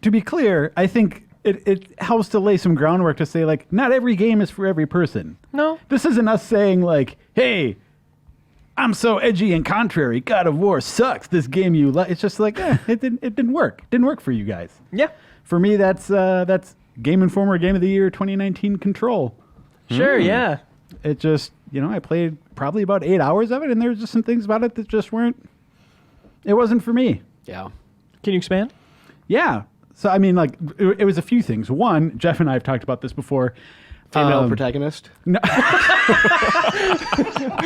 to be clear, I think it helps to lay some groundwork to say, like, not every game is for every person. No. This isn't us saying, like, hey, I'm so edgy and contrary. God of War sucks. This game you like. It's just like, it didn't work. Didn't work for you guys. Yeah. For me, that's Game Informer Game of the Year 2019 Control. Sure, yeah. It just, I played probably about 8 hours of it, and there's just some things about it that just weren't. It wasn't for me. Yeah. Can you expand? Yeah. So I mean, like, it was a few things. One, Jeff and I have talked about this before. Female protagonist.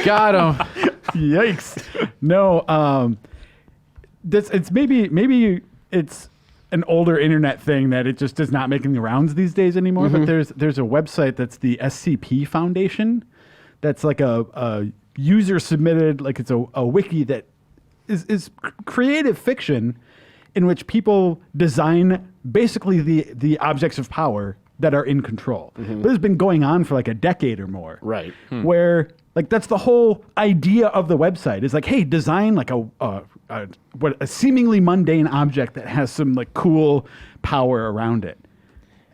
Got him. Yikes! No, it's maybe it's an older internet thing that it just is not making the rounds these days anymore. But there's a website that's the SCP Foundation, that's like a user submitted, like it's a wiki that is creative fiction in which people design basically the objects of power that are in control. But it's been going on for like a decade or more. Right. Where like that's the whole idea of the website is like, hey, design like a seemingly mundane object that has some like cool power around it.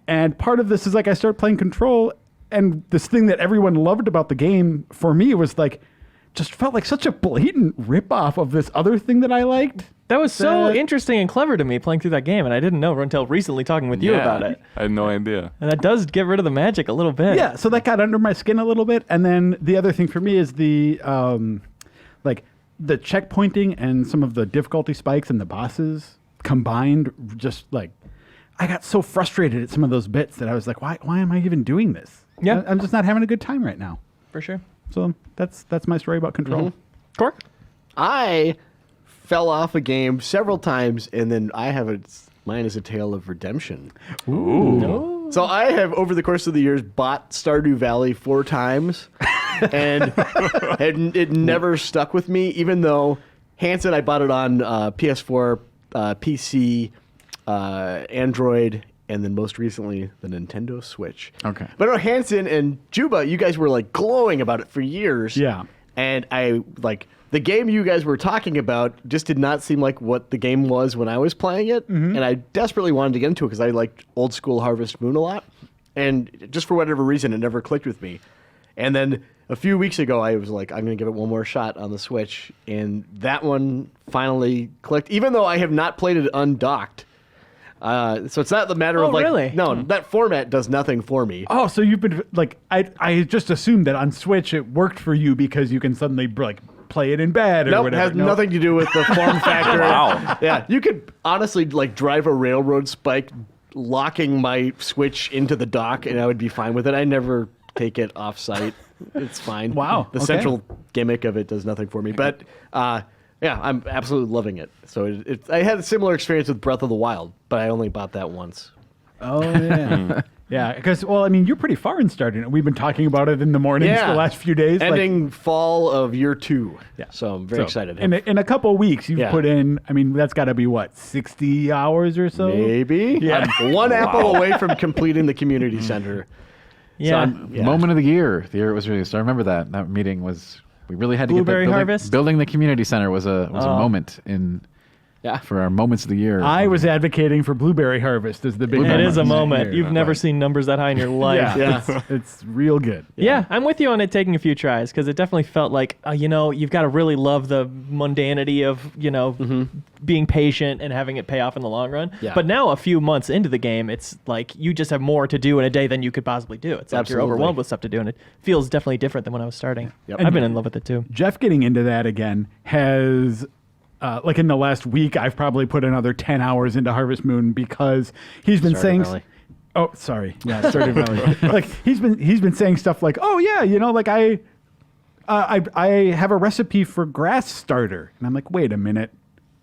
And part of this is like I started playing Control, and this thing that everyone loved about the game for me was like just felt like such a blatant ripoff of this other thing that I liked. That was so That- interesting and clever to me playing through that game, and I didn't know until recently talking with you about it. I had no idea. And that does get rid of the magic a little bit. Yeah, so that got under my skin a little bit. And then the other thing for me is the like the checkpointing and some of the difficulty spikes and the bosses combined. Just like I got so frustrated at some of those bits that I was like, why am I even doing this? Yeah. I'm just not having a good time right now. For sure. So that's my story about Control. Cork? I fell off a game several times, and then mine is a tale of redemption. No. So I have, over the course of the years, bought Stardew Valley 4 times, and it never stuck with me, even though Hanson, I bought it on PS4 PC, Android, and then most recently the Nintendo Switch. Okay. But no, Hanson and Juba, you guys were like glowing about it for years. Yeah. And I like the game you guys were talking about just did not seem like what the game was when I was playing it. And I desperately wanted to get into it because I liked old school Harvest Moon a lot. And just for whatever reason, it never clicked with me. And then a few weeks ago, I was like, I'm going to give it one more shot on the Switch. And that one finally clicked, even though I have not played it undocked. So it's not the matter of like, really? no, that format does nothing for me. Oh, so you've been like I just assumed that on Switch it worked for you because you can suddenly like play it in bed or Nope, whatever. has nothing to do with the form factor. Wow. Yeah, you could honestly like drive a railroad spike, locking my Switch into the dock, and I would be fine with it. I never take it off site. It's fine. Wow, The okay. central gimmick of it does nothing for me. But yeah, I'm absolutely loving it. So I had a similar experience with Breath of the Wild, but I only bought that once. Oh yeah, yeah. Because well, I mean, you're pretty far in starting it. We've been talking about it in the mornings the last few days. Ending fall of year 2. Yeah. So I'm very excited. In a couple of weeks, you've Yeah. put in. I mean, that's got to be what 60 hours or so. Maybe. Yeah. I'm one apple away from completing the community center. Yeah. Moment of the year it was released. I remember that meeting was. We really had to Blueberry get that Harvest? building the community center was a moment for our moments of the year. I was advocating for Blueberry Harvest as the big. it moment is a this moment. year. You've never seen numbers that high in your life. Yeah, it's real good. Yeah, I'm with you on it taking a few tries because it definitely felt like, you've got to really love the mundanity of, being patient and having it pay off in the long run. Yeah. But now, a few months into the game, it's like you just have more to do in a day than you could possibly do. It's like Absolutely. you're overwhelmed with stuff to do, and it feels definitely different than when I was starting. Yep. I've been in love with it too. Jeff getting into that again has, like in the last week, I've probably put another 10 hours into Harvest Moon because he's been Stardew saying. Valley. Oh, sorry. Yeah, Stardew Valley. Like he's been saying stuff like, "Oh yeah, like I have a recipe for grass starter," and I'm like, "Wait a minute."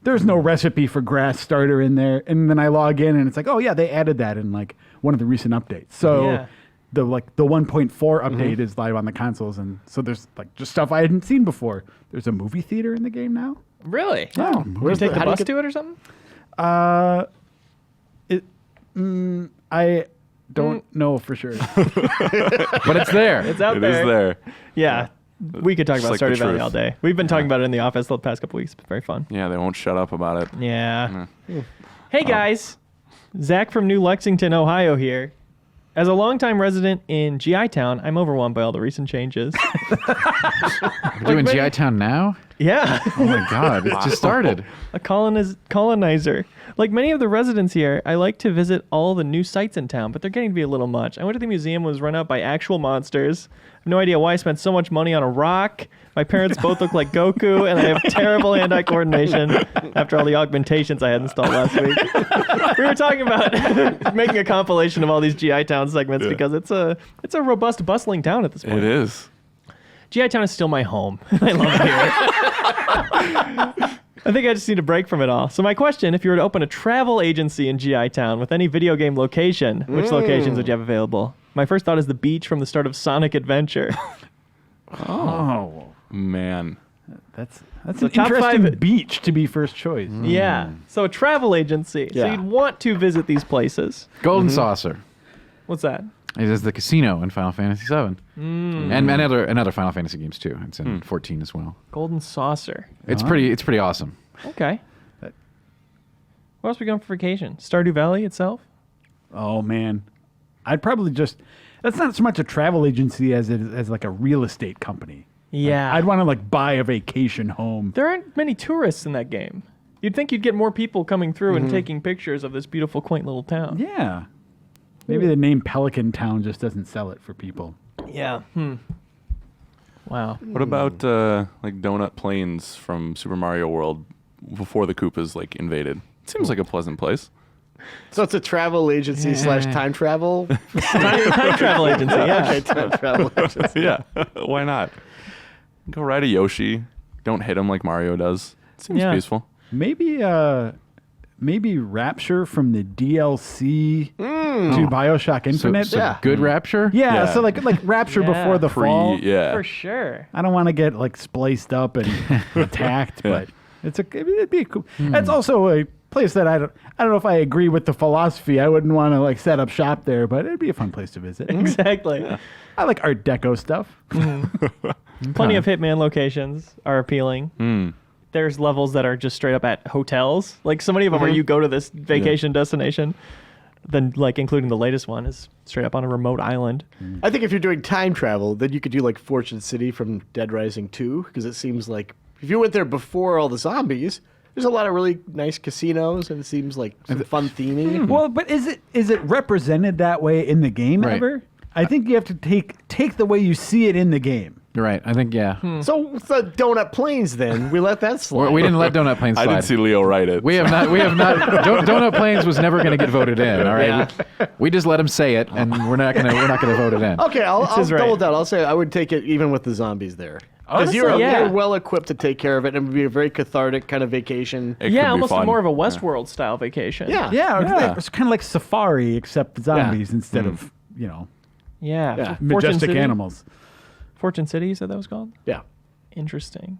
There's no recipe for grass starter in there, and then I log in and it's like, oh yeah, they added that in like one of the recent updates. So Yeah. the 1.4 update is live on the consoles, and so there's like just stuff I hadn't seen before. There's a movie theater in the game now. Really? Yeah. You take the how do you bus get- to it or something? I don't know for sure. but it's there. It's out It there. is there. Yeah. We could talk Just about like the Stardew Valley truth. all day. We've been talking about it in the office the past couple weeks. It's very fun. Yeah, they won't shut up about it. Yeah. Hey guys, Zach from New Lexington, Ohio here. As a longtime resident in GI Town, I'm overwhelmed by all the recent changes. We're doing many- GI Town now? Yeah, Oh my God, it just started. a colonizer. Like many of the residents here, I like to visit all the new sites in town, but they're getting to be a little much. I went to the museum, was run out by actual monsters. I have no idea why I spent so much money on a rock. My parents both look like Goku, and I have terrible hand-eye coordination after all the augmentations I had installed last week. We were talking about making a compilation of all these GI Town segments because it's a robust, bustling town at this point. It is. GI Town is still my home. I love it here. I think I just need a break from it all. So my question, if you were to open a travel agency in GI Town with any video game location, which locations would you have available? My first thought is the beach from the start of Sonic Adventure. Oh, Man. that's So an top interesting 5 beach to be first choice. Yeah. So a travel agency. So Yeah. you'd want to visit these places. Golden Saucer. What's that? It is the casino in Final Fantasy VII. And other Final Fantasy games too. It's in 14 as well. Golden Saucer. It's pretty awesome. Okay. Where else are we going for vacation? Stardew Valley itself? Oh man, I'd probably just. That's not so much a travel agency as it is as like a real estate company. Yeah. I'd want to like buy a vacation home. There aren't many tourists in that game. You'd think you'd get more people coming through and taking pictures of this beautiful, quaint little town. Yeah. Maybe the name Pelican Town just doesn't sell it for people. Yeah. Wow. What about like Donut Plains from Super Mario World before the Koopas like invaded? Seems like a pleasant place. So it's a travel agency / time travel. Time travel agency, yeah. Okay, time travel agency. Yeah, why not? Go ride a Yoshi. Don't hit him like Mario does. Seems Yeah. peaceful. Maybe Rapture from the DLC to BioShock Infinite. So Yeah. good Rapture? yeah, Yeah. so like Rapture Yeah. before the fall. Yeah. For sure. I don't want to get like spliced up and attacked, but it'd be cool. That's also place that I don't know if I agree with the philosophy. I wouldn't want to like set up shop there, but it'd be a fun place to visit. Exactly. I like Art Deco stuff. Plenty of Hitman locations are appealing. There's levels that are just straight up at hotels. Like so many of them where you go to this vacation destination. Then, like, including the latest one is straight up on a remote island. I think if you're doing time travel, then you could do like Fortune City from Dead Rising 2, because it seems like if you went there before all the zombies, there's a lot of really nice casinos, and it seems like some fun theming. Well, but is it represented that way in the game Right. ever? I think you have to take the way you see it in the game. You're right. I think, yeah. So with the donut planes, then we let that slide. We didn't let Donut Plains I slide. didn't see Leo write it. We have not. Donut Plains was never going to get voted in. All right. We just let him say it, and we're not going to vote it in. Okay, I'll his right. double down. I'll say I would take it even with the zombies there. Because you're yeah. well equipped to take care of it, and it would be a very cathartic kind of vacation. It could Yeah, be almost fun. more of a Westworld style vacation. Yeah. Yeah, it's kind of like Safari except zombies instead of Yeah. Yeah. Fortune majestic City? animals. Fortune City, you said that was called? Yeah. Interesting.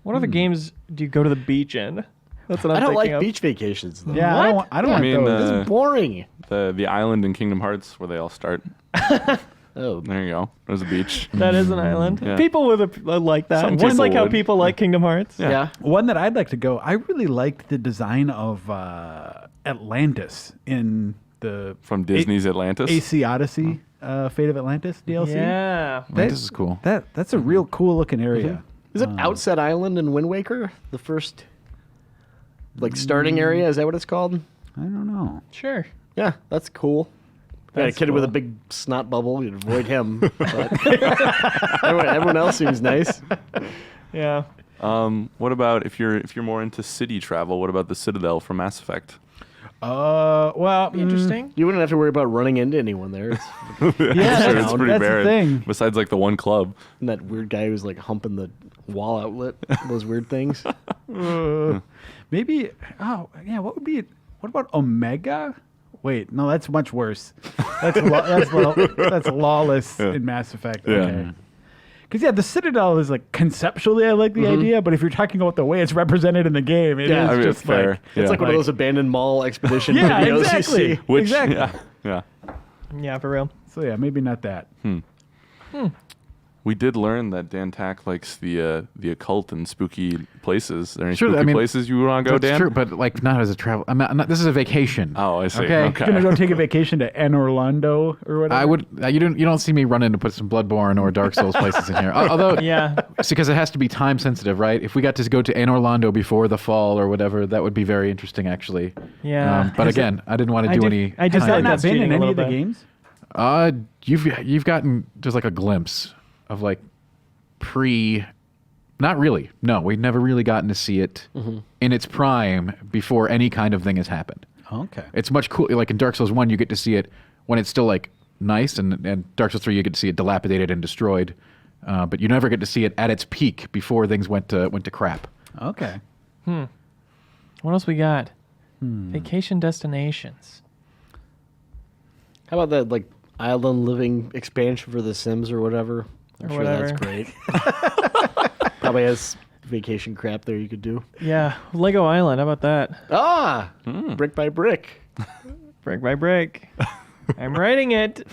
What other games do you go to the beach in? That's what I'm I don't thinking like of. beach vacations, though. Yeah, What? I don't I want mean, those. It's boring. the island in Kingdom Hearts where they all start. Oh. There you go. There's a beach. That is an island. Yeah. People would like that. Some Just like people how would. people like Kingdom Hearts. Yeah. One that I'd like to go. I really liked the design of Atlantis in the From Disney's Atlantis. AC Odyssey, Fate of Atlantis DLC. Yeah. This is cool. That's a real cool looking area. Is it Outset Island in Wind Waker? The first, like, starting area? Is that what it's called? I don't know. Sure. Yeah, that's cool. Got a That's kid with a cool. big snot bubble. You'd avoid him. But everyone else seems nice. Yeah. What about if you're more into city travel? What about the Citadel from Mass Effect? Well, Interesting. You wouldn't have to worry about running into anyone there. It's, Yeah, Sure, it's that's pretty the barren. thing. Besides, like the one club. and that weird guy who's like humping the wall outlet. Those weird things. Maybe. Oh, yeah. What about Omega? Wait, no, that's much worse. That's lawless in Mass Effect. Yeah. Okay. Because the Citadel is like conceptually, I like the idea, but if you're talking about the way it's represented in the game, it is Yeah. I mean, just fair. like Yeah. It's like one of those abandoned mall expedition yeah, videos exactly. you see. Which, exactly. Yeah. Yeah, for real. So yeah, maybe not that. We did learn that Dan Tack likes the occult and spooky places. Are there any Sure, spooky I mean, places you want to go, That's Dan? true, but like not as a travel. I'm not, this is a vacation. Oh, I see. Okay. Okay. You're gonna go take a vacation to Anne Orlando or whatever. I would. You don't see me running to put some Bloodborne or Dark Souls places in here. Although, Yeah. it's because it has to be time sensitive, right? If we got to go to Anne Orlando before the fall or whatever, that would be very interesting, actually. Yeah. But again, I didn't want to I do do- any. I do Has feel that like not that's been cheating in a any little of the bit. games? You've gotten just like a glimpse of like not really. No, we've never really gotten to see it in its prime before any kind of thing has happened. Okay. It's much cool. Like in Dark Souls 1, you get to see it when it's still like nice, and Dark Souls 3, you get to see it dilapidated and destroyed. But you never get to see it at its peak before things went to crap. Okay. What else we got? Vacation destinations. How about that, like, island living expansion for The Sims or whatever? I'm Or sure that's whatever. great. Probably has vacation crap there you could do. Yeah. Lego Island. How about that? Ah! Brick by brick. Brick by brick. I'm writing it.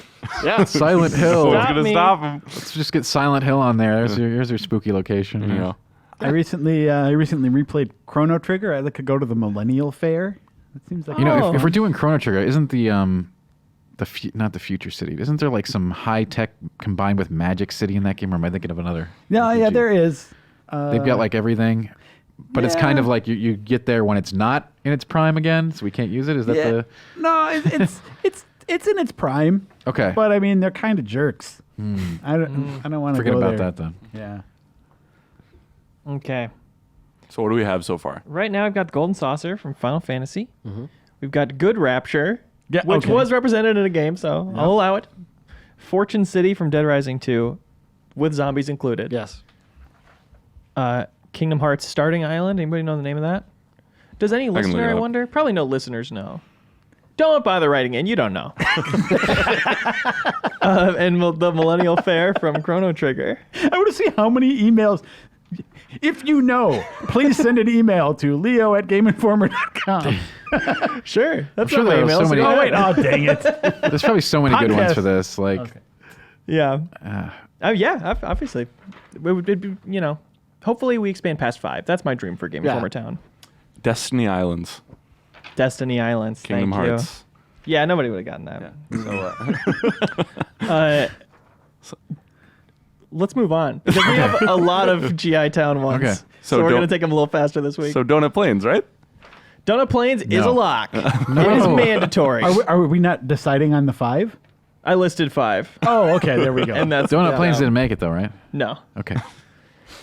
Yeah. Silent Hill. Someone's Stop gonna me. stop him. Let's just get Silent Hill on there. Here's your spooky location. You know. I recently replayed Chrono Trigger. I'd like to go to the Millennial Fair. It seems like You know, Oh. if we're doing Chrono Trigger, isn't not the Future City? Isn't there like some high tech combined with Magic City in that game, or am I thinking of another? yeah, RPG? there is. They've got like everything, but it's kind yeah. of like you get there when it's not in its prime again, so we can't use it. Is that the No, it's in its prime. okay? But I mean, they're kind of jerks. I don't want to Forget go about there. that then. Yeah. Okay. So what do we have so far? Right now, I've got the Golden Saucer from Final Fantasy. We've got Good Rapture, Yeah, which okay. was represented in a game, so I'll allow it. Fortune City from Dead Rising 2, with zombies included. Yes. Kingdom Hearts Starting Island. Anybody know the name of that? Does any look listener, it I up. wonder? Probably no listeners know. Don't bother writing in. You don't know. And the Millennial Fair from Chrono Trigger. I want to see how many emails If you know, please send an email to leo@gameinformer.com. Sure. That's sure not my there are email. so many- Oh, wait. Oh, dang it. There's probably so many good ones Podcast. for this. Like, Okay. Yeah. Yeah, obviously. It would be, hopefully we expand past 5. That's my dream for Game Yeah. Informer Town. Destiny Islands, Destiny Islands. Kingdom Thank Hearts. you. Yeah, nobody would have gotten that. So, Let's move on. Because we have a lot of GI Town ones. Okay. So So we're don't- going to take them a little faster this week. so Donut Plains, right? Donut Plains is No. a lock. It is mandatory. Are we not deciding on the 5? I listed 5. Oh, okay. There we go. And that's Donut yeah, Plains no. didn't make it though, right? No. Okay.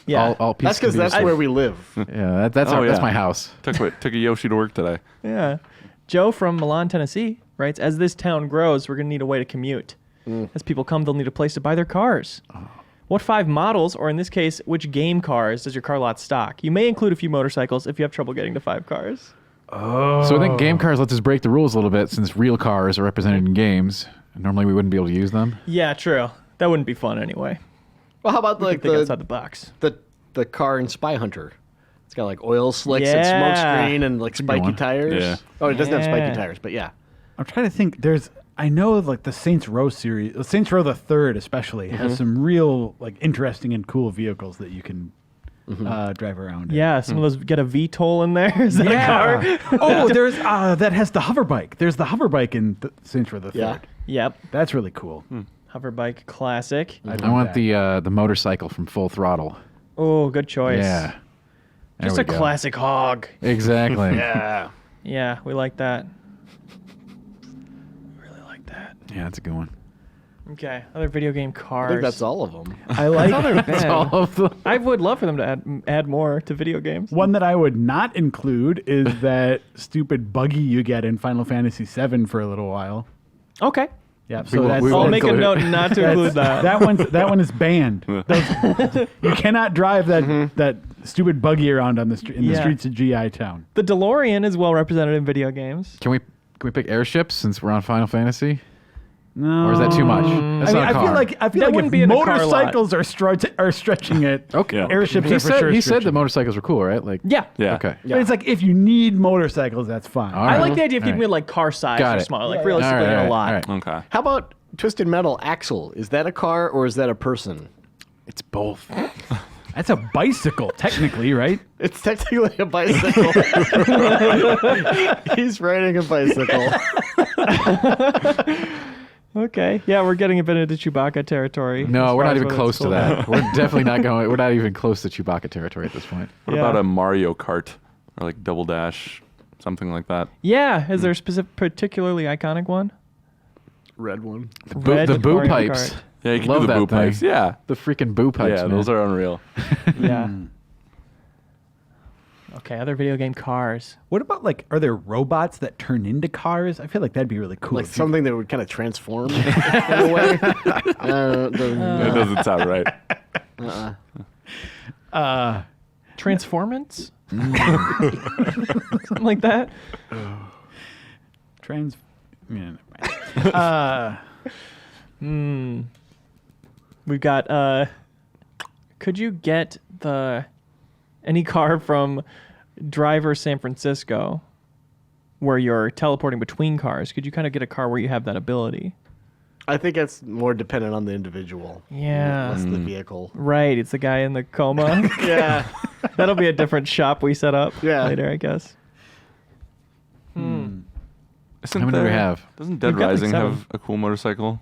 Yeah. All That's because that's where we live. Yeah, that's Oh, that's yeah. my house. Took a Yoshi to work today. Yeah. Joe from Milan, Tennessee writes, as this town grows, we're going to need a way to commute. As people come, they'll need a place to buy their cars. What 5 models, or in this case, which game cars, does your car lot stock? You may include a few motorcycles if you have trouble getting to 5 cars. So I think game cars lets us break the rules a little bit since real cars are represented in games. Normally we wouldn't be able to use them. Yeah, true. That wouldn't be fun anyway. Well, how about like Think outside the, the box. the car in Spy Hunter? It's got like oil slicks Yeah. and smoke screen and like a good spiky one. tires. Yeah. Oh, it doesn't have Yeah. spiky tires, but yeah. I'm trying to think. I know like the Saints Row series, Saints Row the Third especially, has some real like interesting and cool vehicles that you can drive around. in. Yeah, some of those get a VTOL in there. Is that a car? Oh, there's that has the hover bike. There's the hover bike in Saints Row the Third. Yeah. Yep. That's really cool. Hover bike classic. I'd I want that. the motorcycle from Full Throttle. Oh, good choice. Yeah. There Just we a go. classic hog. Exactly. Yeah. Yeah, we like that. Really like that. Yeah, that's a good one. Okay, other video game cars. I think that's all of them. I like That's all of them. I would love for them to add more to video games. one that I would not include is that stupid buggy you get in Final Fantasy VII for a little while. Okay. Yeah, We so will- that's we will I'll make a include note it. not to include that. that one is banned. You cannot drive that stupid buggy around on the in the Yeah. streets of GI Town. The DeLorean is well represented in video games. Can we pick airships since we're on Final Fantasy? No, Or is that too much? That's not a I car. feel like That wouldn't if be in a car lot. motorcycles are stretching it. Okay. Yeah. Airships He are for said sure he said the stretching. motorcycles were cool, right? Like Yeah. Yeah. Okay. But it's like if you need motorcycles, that's fine. All I right. like the idea of keeping All right. it like car size Got or it. smaller, like Yeah. realistically All right, in a all lot. right, all right. Okay. How about Twisted Metal Axle? Is that a car or is that a person? It's both. That's a bicycle, technically, right? It's technically a bicycle. He's riding a bicycle. Okay. Yeah, we're getting a bit into Chewbacca territory. as No, we're far not as even what close it's to called. that. We're definitely not going. We're not even close to Chewbacca territory at this point. What Yeah. about a Mario Kart or like Double Dash, something like that? Yeah. Is there a specific, particularly iconic one? Red one. Red The boo Mario pipes. Kart. Yeah, you can Love do the that boo thing. pipes. Yeah. The freaking boo pipes. Yeah, man. those are unreal. Yeah. Okay, other video game cars. What about like, are there robots that turn into cars? I feel like that'd be really cool. Like if you- something that would kind of transform in a way. That doesn't sound right. Transformance? Something like that? trans. Yeah, We've got could you get any car from Driver San Francisco where you're teleporting between cars? Could you kind of get a car where you have that ability? I think it's more dependent on the individual. Yeah. Less the vehicle. Right, it's the guy in the coma. Yeah. That'll be a different shop we set up Yeah. later, I guess. Isn't How many do we have? Doesn't Dead We've got, like, Rising 7. have a cool motorcycle?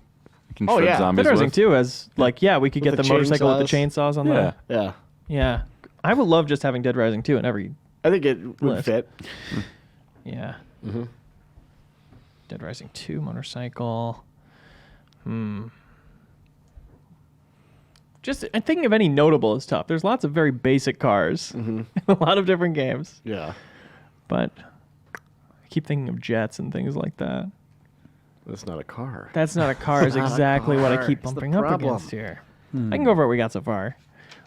You can Oh, shred yeah. zombies Dead Rising with? 2 as like, yeah, we could With get the the motorcycle with the chainsaws. chainsaws on Yeah. Yeah. Yeah. I would love just having Dead Rising 2 in every I think it would List. fit. yeah. Mm-hmm. Dead Rising 2 motorcycle. Just thinking of any notable is tough. There's lots of very basic cars in a lot of different games, Yeah. but I keep thinking of jets and things like that. That's not a car. That's not a car is Not a exactly what I car. keep It's the bumping up problem. against here. I can go over what we got so far.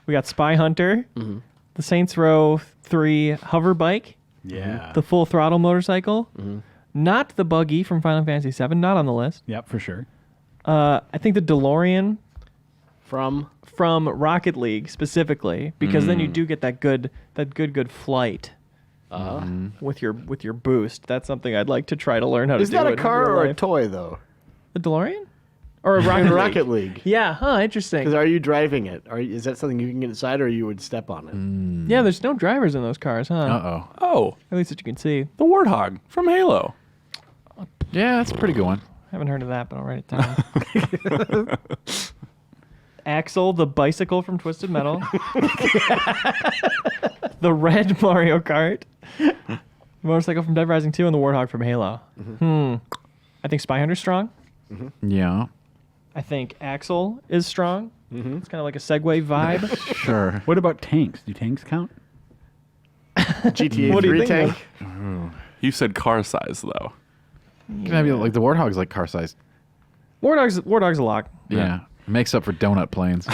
We got Spy Hunter, the Saints Row 3 hover bike, yeah. the full throttle motorcycle, not the buggy from Final Fantasy VII, not on the list. Yep, for sure. I think the DeLorean From Rocket League specifically, because then you do get that good flight with your boost. That's something I'd like to try to learn how to do. Is that a in car real or a life. toy though? A DeLorean? Or a In Rocket, Rocket League. Yeah, huh, interesting. Because are you driving it? Is that something you can get inside, or you would step on it? Yeah, there's no drivers in those cars, huh? Uh-oh. Oh, At least that you can see. the Warthog from Halo. Yeah, that's a pretty good one. Haven't heard of that, but I'll write it down. Axel, the bicycle from Twisted Metal. The red Mario Kart. Motorcycle from Dead Rising 2 and the Warthog from Halo. I think Spy Hunter's strong. Yeah. I think Axel is strong. It's kind of like a Segway vibe. Sure. What about tanks? Do tanks count? GTA What do you 3 think, tank. You said car size though. Can I be like the Warthog's like car sized? Warthog's a lock. Yeah. It makes up for donut planes.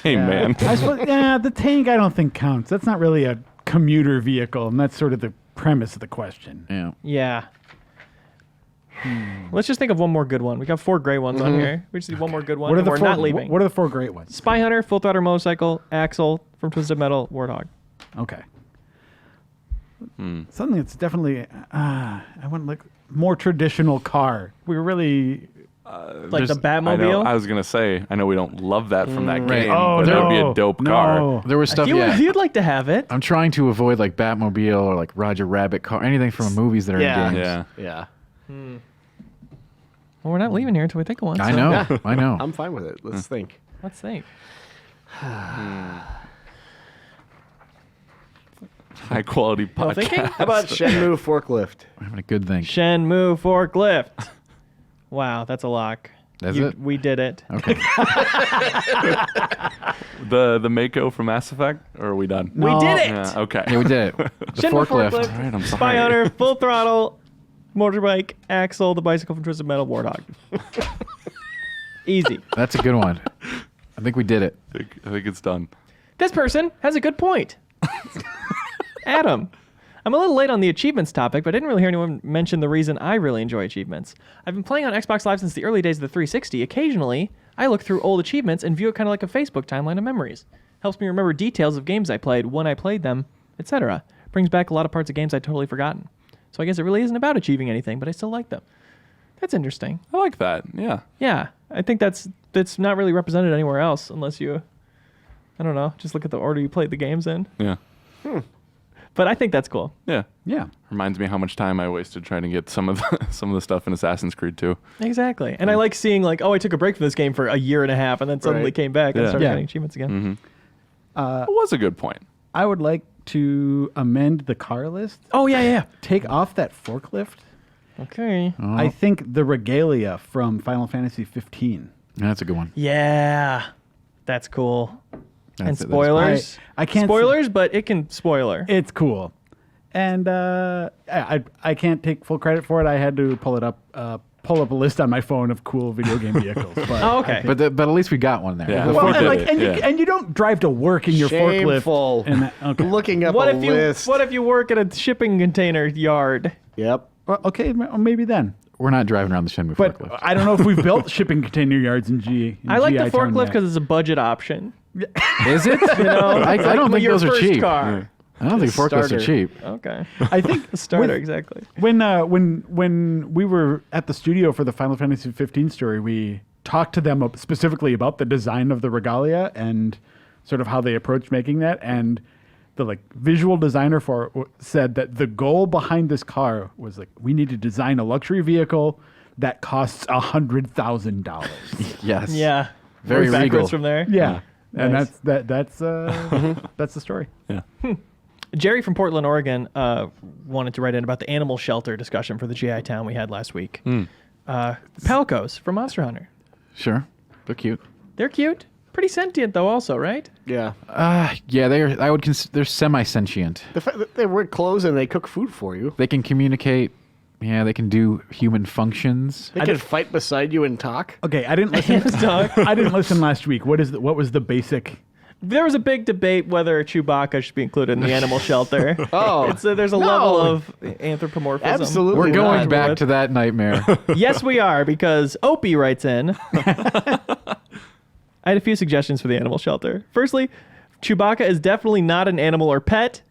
Hey man. I suppose, yeah, the tank I don't think counts. That's not really a commuter vehicle, and that's sort of the premise of the question. Yeah. Yeah. Let's just think of one more good one. We got 4 great ones on here. We just need one more good one. What are and the we're four? not leaving. What are the 4 great ones? Spy Hunter, Full Throttle Motorcycle, Axel from Twisted Metal, Warthog. Okay. Something that's definitely I want like more traditional car. We were really Like the I know. Batmobile. I was gonna say. I know we don't love that from that Right. game, Oh, but that would be no. a dope No. car. There was stuff, If you'd like to have it. I'm trying to avoid like Batmobile or like Roger Rabbit car, anything from movies that are Yeah. in games. Yeah. Yeah. Well, we're not leaving here until we think of one. I so know. Yeah. I know. I'm fine with it. Let's think. Let's think. High quality Well, thinking? podcast. How about Shenmue forklift? I'm having a good thing. Shenmue forklift. Wow, that's a lock. That's it? We did it. Okay. The Mako from Mass Effect, or are we done? We did it. Yeah, okay. Yeah, we did it. The Shenmue forklift. forklift. All right, I'm Spy sorry. Hunter, Full Throttle, Motorbike, Axel, the bicycle from Twisted Metal, Warthog. Easy. That's a good one. I think we did it. I think it's done. This person has a good point. Adam. I'm a little late on the achievements topic, but I didn't really hear anyone mention the reason I really enjoy achievements. I've been playing on Xbox Live since the early days of the 360. Occasionally, I look through old achievements and view it kind of like a Facebook timeline of memories. Helps me remember details of games I played, when I played them, etc. Brings back a lot of parts of games I'd totally forgotten. So I guess it really isn't about achieving anything, but I still like them. That's interesting. I like that. Yeah. Yeah, I think that's not really represented anywhere else unless you, I don't know, just look at the order you played the games in. Yeah. But I think that's cool. Yeah. yeah. Reminds me how much time I wasted trying to get some of the stuff in Assassin's Creed 2. Exactly. And I like seeing like, oh, I took a break from this game for a year and a half and then suddenly Right. came back and Yeah. started Yeah. getting achievements again. It was a good point. I would like to amend the car list. Oh, yeah. Take off that forklift. Okay. I think the regalia from Final Fantasy 15. That's a good one. Yeah. That's cool. And That's it, that's spoilers. I can't Spoilers, but it can spoiler. It's cool, and I can't take full credit for it. I had to pull up a list on my phone of cool video game vehicles. But Oh, okay. But at least we got one there. Yeah. The well, We and, did like, it, and, yeah. you don't drive to work in your Shameful. forklift. And okay. Looking up what a if you list. what if you work at a shipping container yard? Yep. Well, okay, maybe then. We're not driving around the Shenmue But forklift. I don't know if we've built shipping container yards in G. In I like the GI Town forklift yet. because it's a budget option. Is it? You know, I don't think your those are first cheap. car. I don't think forklifts Starter. are cheap. Okay. I think The starter, with- exactly. when we were at the studio for the Final Fantasy 15 story, we talked to them specifically about the design of the regalia and sort of how they approached making that. And the visual designer for it said that the goal behind this car was we need to design a luxury vehicle that costs $100,000. Yes. Yeah. Very Work backwards regal. from there. Yeah, and Nice. that's the story. Yeah. Jerry from Portland, Oregon, wanted to write in about the animal shelter discussion for the GI Town we had last week. Palcos from Monster Hunter. Sure. They're cute. They're cute. Pretty sentient, though, also, right? Yeah. Yeah, they're. I would consider they're semi-sentient. The fact that they wear clothes and they cook food for you. They can communicate. Yeah, they can do human functions. They can fight beside you and talk. Okay, I didn't listen. Dog. I didn't listen last week. What was the basic? There was a big debate whether Chewbacca should be included in the animal shelter. Oh. There's a No. level of anthropomorphism. Absolutely. We're going not. back to that nightmare. Yes, we are, because Opie writes in. I had a few suggestions for the animal shelter. Firstly, Chewbacca is definitely not an animal or pet.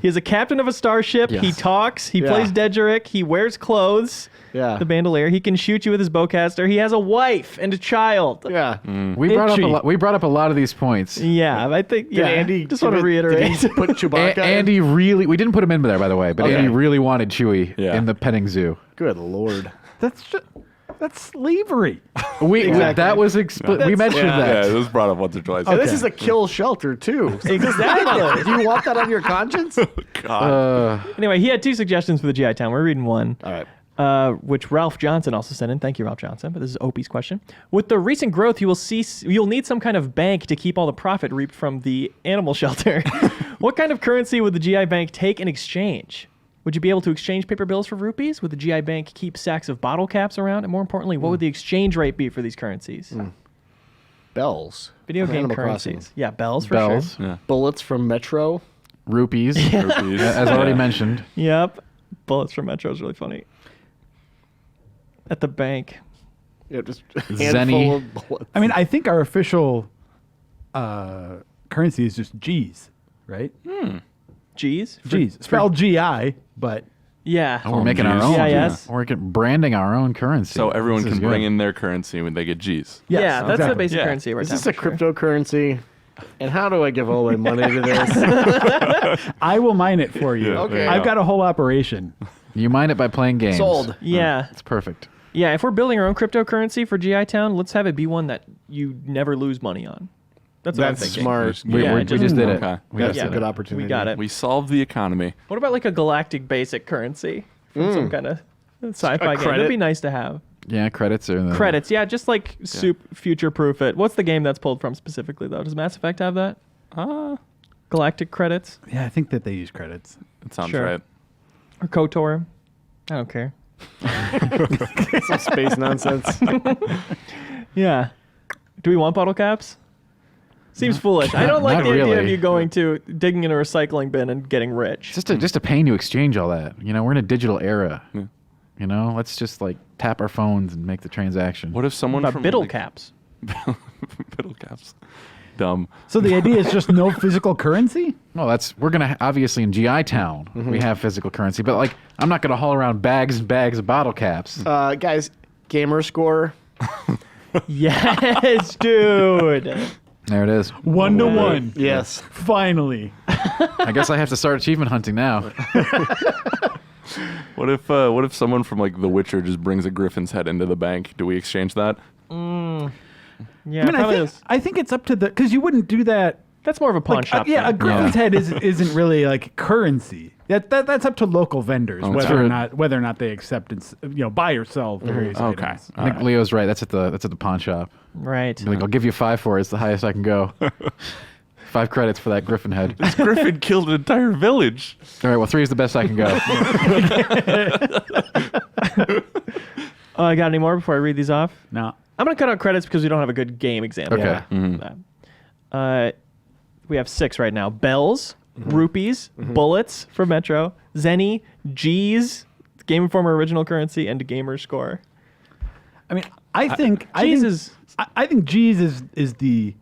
He's a captain of a starship. Yes. He talks. He Yeah. plays Dedrick. He wears clothes. Yeah. The bandolier. He can shoot you with his bowcaster. He has a wife and a child. Yeah. We brought up Itchy. we brought up a lot of these points. Yeah, I think. Yeah, Andy just want to reiterate. Did he put Chewbacca? Andy really, we didn't put him in there, by the way, but Okay. Andy really wanted Chewie Yeah. in the petting zoo. Good Lord. That's slavery. That was we mentioned Yeah, that. it was brought up once or twice. And this is a kill shelter too. So Exactly. do you want that on your conscience? Anyway, he had two suggestions for the GI Town. We're reading one. All right. Which Ralph Johnson also sent in. Thank you, Ralph Johnson. But this is Opie's question. With the recent growth, you'll need some kind of bank to keep all the profit reaped from the animal shelter. What kind of currency would the GI Bank take in exchange? Would you be able to exchange paper bills for rupees? Would the GI Bank keep sacks of bottle caps around? And more importantly, what would the exchange rate be for these currencies? Bells. Video From game Animal currencies. Crossing. Yeah, bells for Bells, sure. Yeah. Bullets from Metro. rupees, Rupees. as already mentioned. Yep. Bullets from Metro is really funny. At the bank. Yeah, just Zenny. handful of bullets. I mean, I think our official currency is just G's, right? G's? G's. Spelled GI, but Yeah. Oh, we're making our own. Yeah, yes. We're branding our own currency. So everyone This can is good. bring in their currency when they get G's. yes, yeah, that's the exactly. basic Yeah. currency right Is now. this a for sure. cryptocurrency? And how do I give all my money to this? I will mine it for you. Yeah, Okay. there you I've go. got a whole operation. You mine it by playing games. Sold. Yeah. It's perfect. Yeah, if we're building our own cryptocurrency for GI Town, let's have it be one that you never lose money on. That's what I'm That's thinking. smart. We, Yeah, we just did it. Okay. We That's just a did good it. opportunity. We got it. We solved the economy. What about like a galactic basic currency from some kind of sci-fi game? credit? That'd be nice to have. Yeah, credits are in the Credits, yeah, just like future-proof it. What's the game that's pulled from specifically, though? Does Mass Effect have that? Galactic credits? Yeah, I think that they use credits. It sounds Sure. right. Or KOTOR? I don't care. Some space nonsense. Yeah. Do we want bottle caps? Seems foolish. I don't like Not the idea of really. you going to digging in a recycling bin and getting rich. just a pain to exchange all that. You know, we're in a digital era. Yeah. You know, let's just like tap our phones and make the transaction. What if someone What from about biddle like, caps? Biddle caps? Dumb. So the idea is just no physical currency? Well, we're gonna obviously in GI Town we have physical currency, but like I'm not gonna haul around bags and bags of bottle caps. Guys, gamer score. Yes, dude. There it is. 1-to-1. Yes. Finally. I guess I have to start achievement hunting now. What if someone from like The Witcher just brings a griffin's head into the bank? Do we exchange that? Yeah, I mean, probably is. I think it's up to the because you wouldn't do that. That's more of a pawn Like, shop. yeah, a thing. griffin's head isn't really like currency. That's up to local vendors Oh, whether true. or not they accept and buy or sell various Okay. items. I think Leo's right. That's at the pawn shop. Right. Like I'll give you 5 for it. It's the highest I can go. 5 credits for that griffin head. This griffin killed an entire village. All right, well 3 is the best I can go. I got any more before I read these off? No. I'm going to cut out credits because we don't have a good game example. Okay. for that. We have 6 right now. Bells, rupees, bullets for Metro, Zenny, G's, Game Informer original currency, and gamer score. I mean, I think G's I think G's is the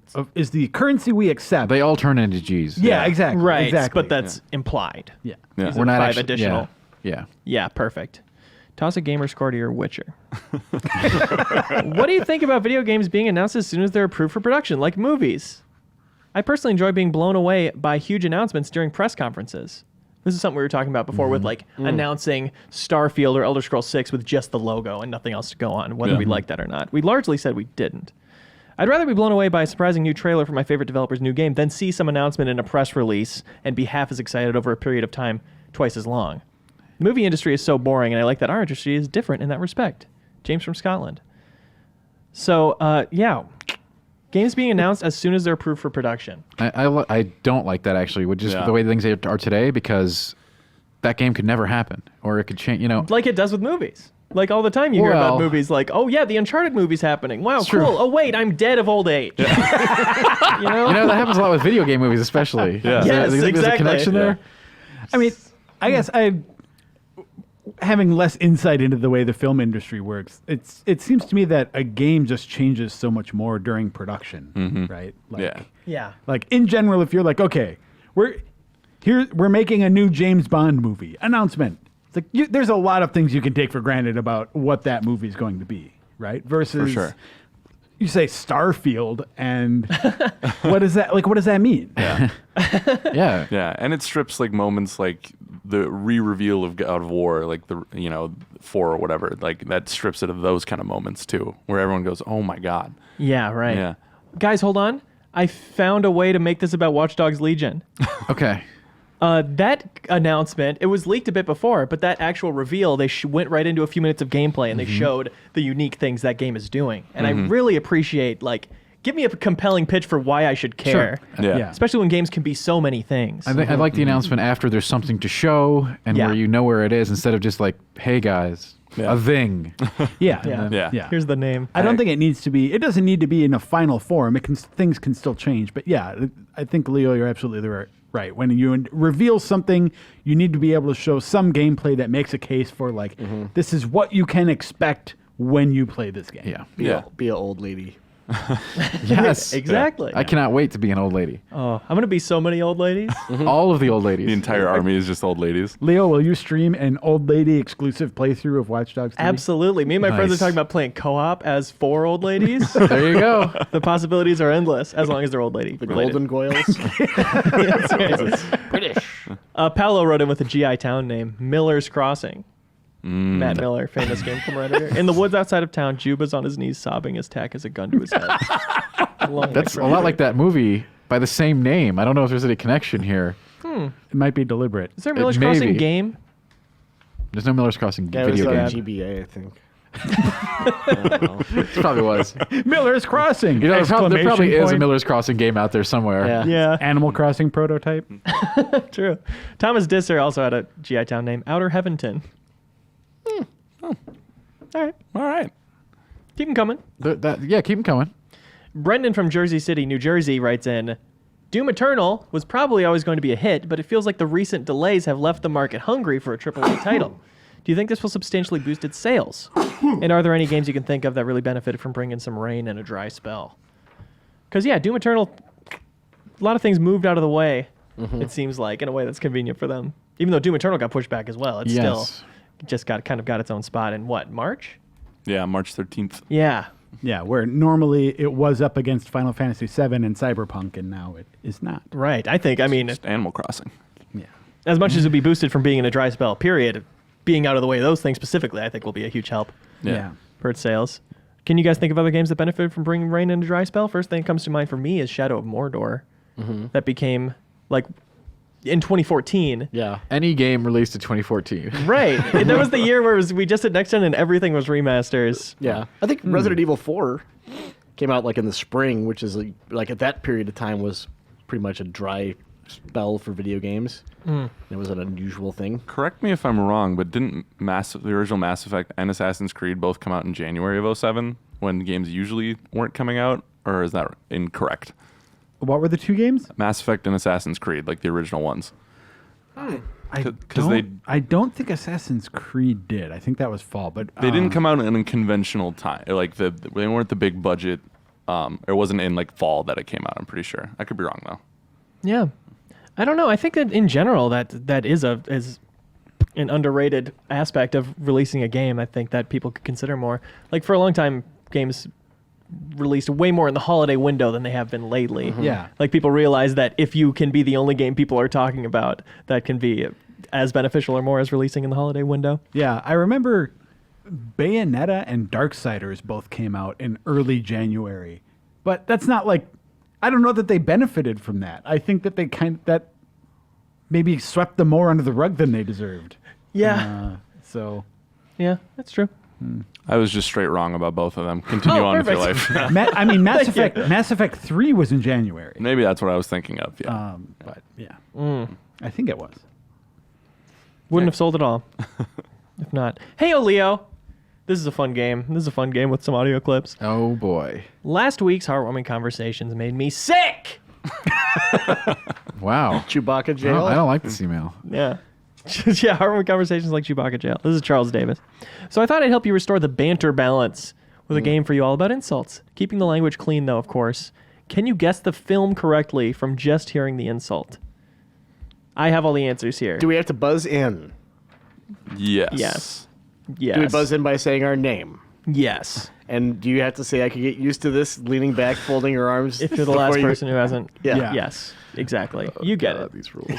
currency we accept. They all turn into G's. yeah, exactly. right, Exactly. but that's implied. yeah. Yeah. These We're are not 5 actually additional. Yeah. Yeah, perfect. Toss a gamer score to your Witcher. What do you think about video games being announced as soon as they're approved for production, like movies? I personally enjoy being blown away by huge announcements during press conferences. This is something we were talking about before with like announcing Starfield or Elder Scrolls 6 with just the logo and nothing else to go on, whether we like that or not. We largely said we didn't. I'd rather be blown away by a surprising new trailer for my favorite developer's new game than see some announcement in a press release and be half as excited over a period of time twice as long. The movie industry is so boring, and I like that our industry is different in that respect. James from Scotland. So, yeah. Games being announced as soon as they're approved for production. I don't like that actually, with just Yeah. the way things are today, because that game could never happen, or it could change. You know, Like it does with movies. Like all the time you hear about Well- movies like, oh yeah, the Uncharted movie's happening. Wow, true. cool. Oh wait, I'm dead of old age. you know? you know that happens a lot with video game movies, especially. Yeah. Yes, Do you think there's a exactly. connection there? I mean, I guess having less insight into the way the film industry works, it seems to me that a game just changes so much more during production, right? Like, Yeah. Like in general, if you're like, okay, we're making a new James Bond movie announcement. It's like there's a lot of things you can take for granted about what that movie is going to be, right? Versus, For sure. you say Starfield, and what is that? Like, what does that mean? Yeah. Yeah, and it strips like moments like the re-reveal of God of War, like the 4 or whatever, like that strips it of those kind of moments too, where everyone goes, "Oh my god." Yeah, right. Yeah. Guys, hold on. I found a way to make this about Watch Dogs Legion. Okay. That announcement, it was leaked a bit before, but that actual reveal, they went right into a few minutes of gameplay and they showed the unique things that game is doing. And I really appreciate, like, give me a compelling pitch for why I should care. Yeah. Yeah. Especially when games can be so many things. I like the announcement after there's something to show and Yeah. where you know where it is instead of just like, hey guys, Yeah. a thing. Yeah. Yeah. Here's the name. I don't think it needs to be. It doesn't need to be in a final form. Things can still change. But yeah, I think Leo, you're absolutely right. When you reveal something, you need to be able to show some gameplay that makes a case for like, this is what you can expect when you play this game. Yeah. Be an old lady. Yes. Exactly. I cannot wait to be an old lady. Oh, I'm going to be so many old ladies. All of the old ladies. The entire army is just old ladies. Leo, will you stream an old lady exclusive playthrough of Watch Dogs 3? Absolutely. Me and my friends are Nice. talking about playing co-op as 4 old ladies. There you go. The possibilities are endless as long as they're old lady. The related. Golden Goyles. British. Paolo wrote in with a GI town name, Miller's Crossing. Matt Miller, famous game writer. In the woods outside of town, Juba's on his knees sobbing as Tack has a gun to his head. That's a lot like that movie by the same name. I don't know if there's any connection here. It might be deliberate. Is there a Miller's Maybe. Crossing game? There's no Miller's Crossing Yeah, it was video like game. GBA, I think. I don't know. It probably was. Miller's Crossing! You know, there probably Exclamation is a point. Miller's Crossing game out there somewhere. Yeah. Yeah, Animal Crossing prototype. true. Thomas Disser also had a GI town name, Outer Heaventon. All right. All right. Keep them coming. Yeah, keep them coming. Brendan from Jersey City, New Jersey writes in, Doom Eternal was probably always going to be a hit, but it feels like the recent delays have left the market hungry for a AAA title. Do you think this will substantially boost its sales? And are there any games you can think of that really benefited from bringing some rain and a dry spell? Because, yeah, Doom Eternal, a lot of things moved out of the way, it seems like, in a way that's convenient for them. Even though Doom Eternal got pushed back as well, it's still just got its own spot in what, March? Yeah, March 13th. Yeah. Yeah, where normally it was up against Final Fantasy VII and Cyberpunk, and now it is not. Right. I mean, Just Animal Crossing. Yeah. as much as it'd be boosted from being in a dry spell, period, being out of the way of those things specifically, I think will be a huge help Yeah. for its sales. Can you guys think of other games that benefited from bringing rain in a dry spell? First thing that comes to mind for me is Shadow of Mordor. That became, like, in 2014. Yeah. Any game released in 2014. Right. That was the year where we just hit next gen and everything was remasters. Yeah. I think Resident Evil 4 came out like in the spring, which is like at that period of time was pretty much a dry spell for video games. It was an unusual thing. Correct me if I'm wrong, but didn't the original Mass Effect and Assassin's Creed both come out in January of 2007 when games usually weren't coming out? Or is that incorrect? What were the two games? Mass Effect and Assassin's Creed, like the original ones. I don't think Assassin's Creed did. I think that was fall, but They didn't come out in a conventional time. Like they weren't the big budget. It wasn't in like fall that it came out. I'm pretty sure. I could be wrong though. Yeah. I don't know. I think that in general that is an underrated aspect of releasing a game. I think that people could consider more. Like for a long time, games released way more in the holiday window than they have been lately. Yeah. Like people realize that if you can be the only game people are talking about, that can be as beneficial or more as releasing in the holiday window. Yeah, I remember Bayonetta and Darksiders both came out in early January. But that's not like, I don't know that they benefited from that. I think that that maybe swept them more under the rug than they deserved. Yeah. So Yeah, that's true. I was just straight wrong about both of them. Continue on with your life. Mass Effect 3 was in January. Maybe that's what I was thinking of. Yeah. But yeah. I think it was. Wouldn't have sold it all. If not. Hey, Leo. This is a fun game. This is a fun game with some audio clips. Oh boy. Last week's heartwarming conversations made me sick. Wow. Chewbacca jail. I don't like this email. Yeah. Yeah, heartwarming conversations like Chewbacca jail. This is Charles Davis. So I thought I'd help you restore the banter balance with a game for you all about insults. Keeping the language clean, though, of course. Can you guess the film correctly from just hearing the insult? I have all the answers here. Do we have to buzz in? Yes. Yes. Yes. Do we buzz in by saying our name? Yes. And do you have to say, I could get used to this, leaning back, folding your arms? If you're the last person who hasn't. Yeah. Yes. Exactly. You get it. These rules.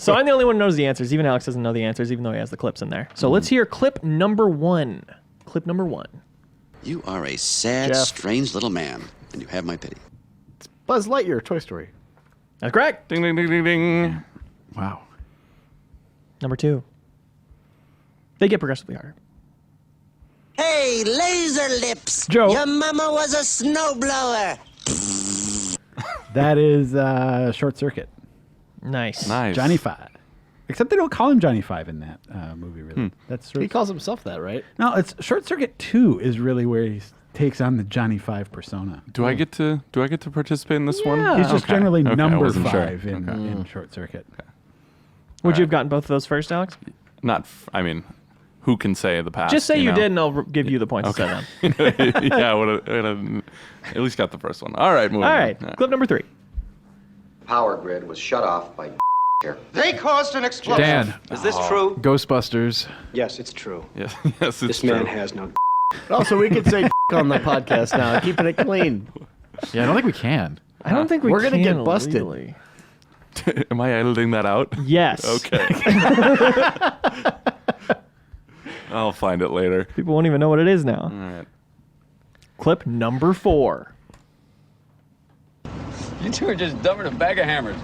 So I'm the only one who knows the answers. Even Alex doesn't know the answers, even though he has the clips in there. So let's hear clip number 1. Clip number 1. You are a sad, Jeff. strange little man, and you have my pity. Buzz Lightyear, Toy Story. That's correct. Ding, ding, ding, ding, ding. Wow. Number 2. They get progressively harder. Hey, laser lips! Joe. Your mama was a snowblower! That is Short Circuit. Nice. Nice. Johnny Five. Except they don't call him Johnny Five in that movie, really. That's He calls himself that, right? No, it's Short Circuit 2 is really where he takes on the Johnny Five persona. Do I get to participate in this one? Yeah. He's just Okay. generally Okay, I number wasn't sure. 5 in Short Circuit. Would you have gotten both of those first, Alex? I mean, who can say the past? Just say you know? did, and I'll give you the points instead. Yeah, I would have at least got the first one. All right, moving All on. right. Yeah. Clip number 3. Power grid was shut off by here. They caused an explosion. Dan, Is this true? Ghostbusters. Yes, it's true. Yes, yes, it's This true. man has no. Oh, so we could say on the podcast now, keeping it clean. Yeah, I don't think we can. I don't think We're gonna can get busted. legally. Am I editing that out? Yes. Okay. I'll find it later. People won't even know what it is now. All right. Clip number 4. You two are just dumber than a bag of hammers.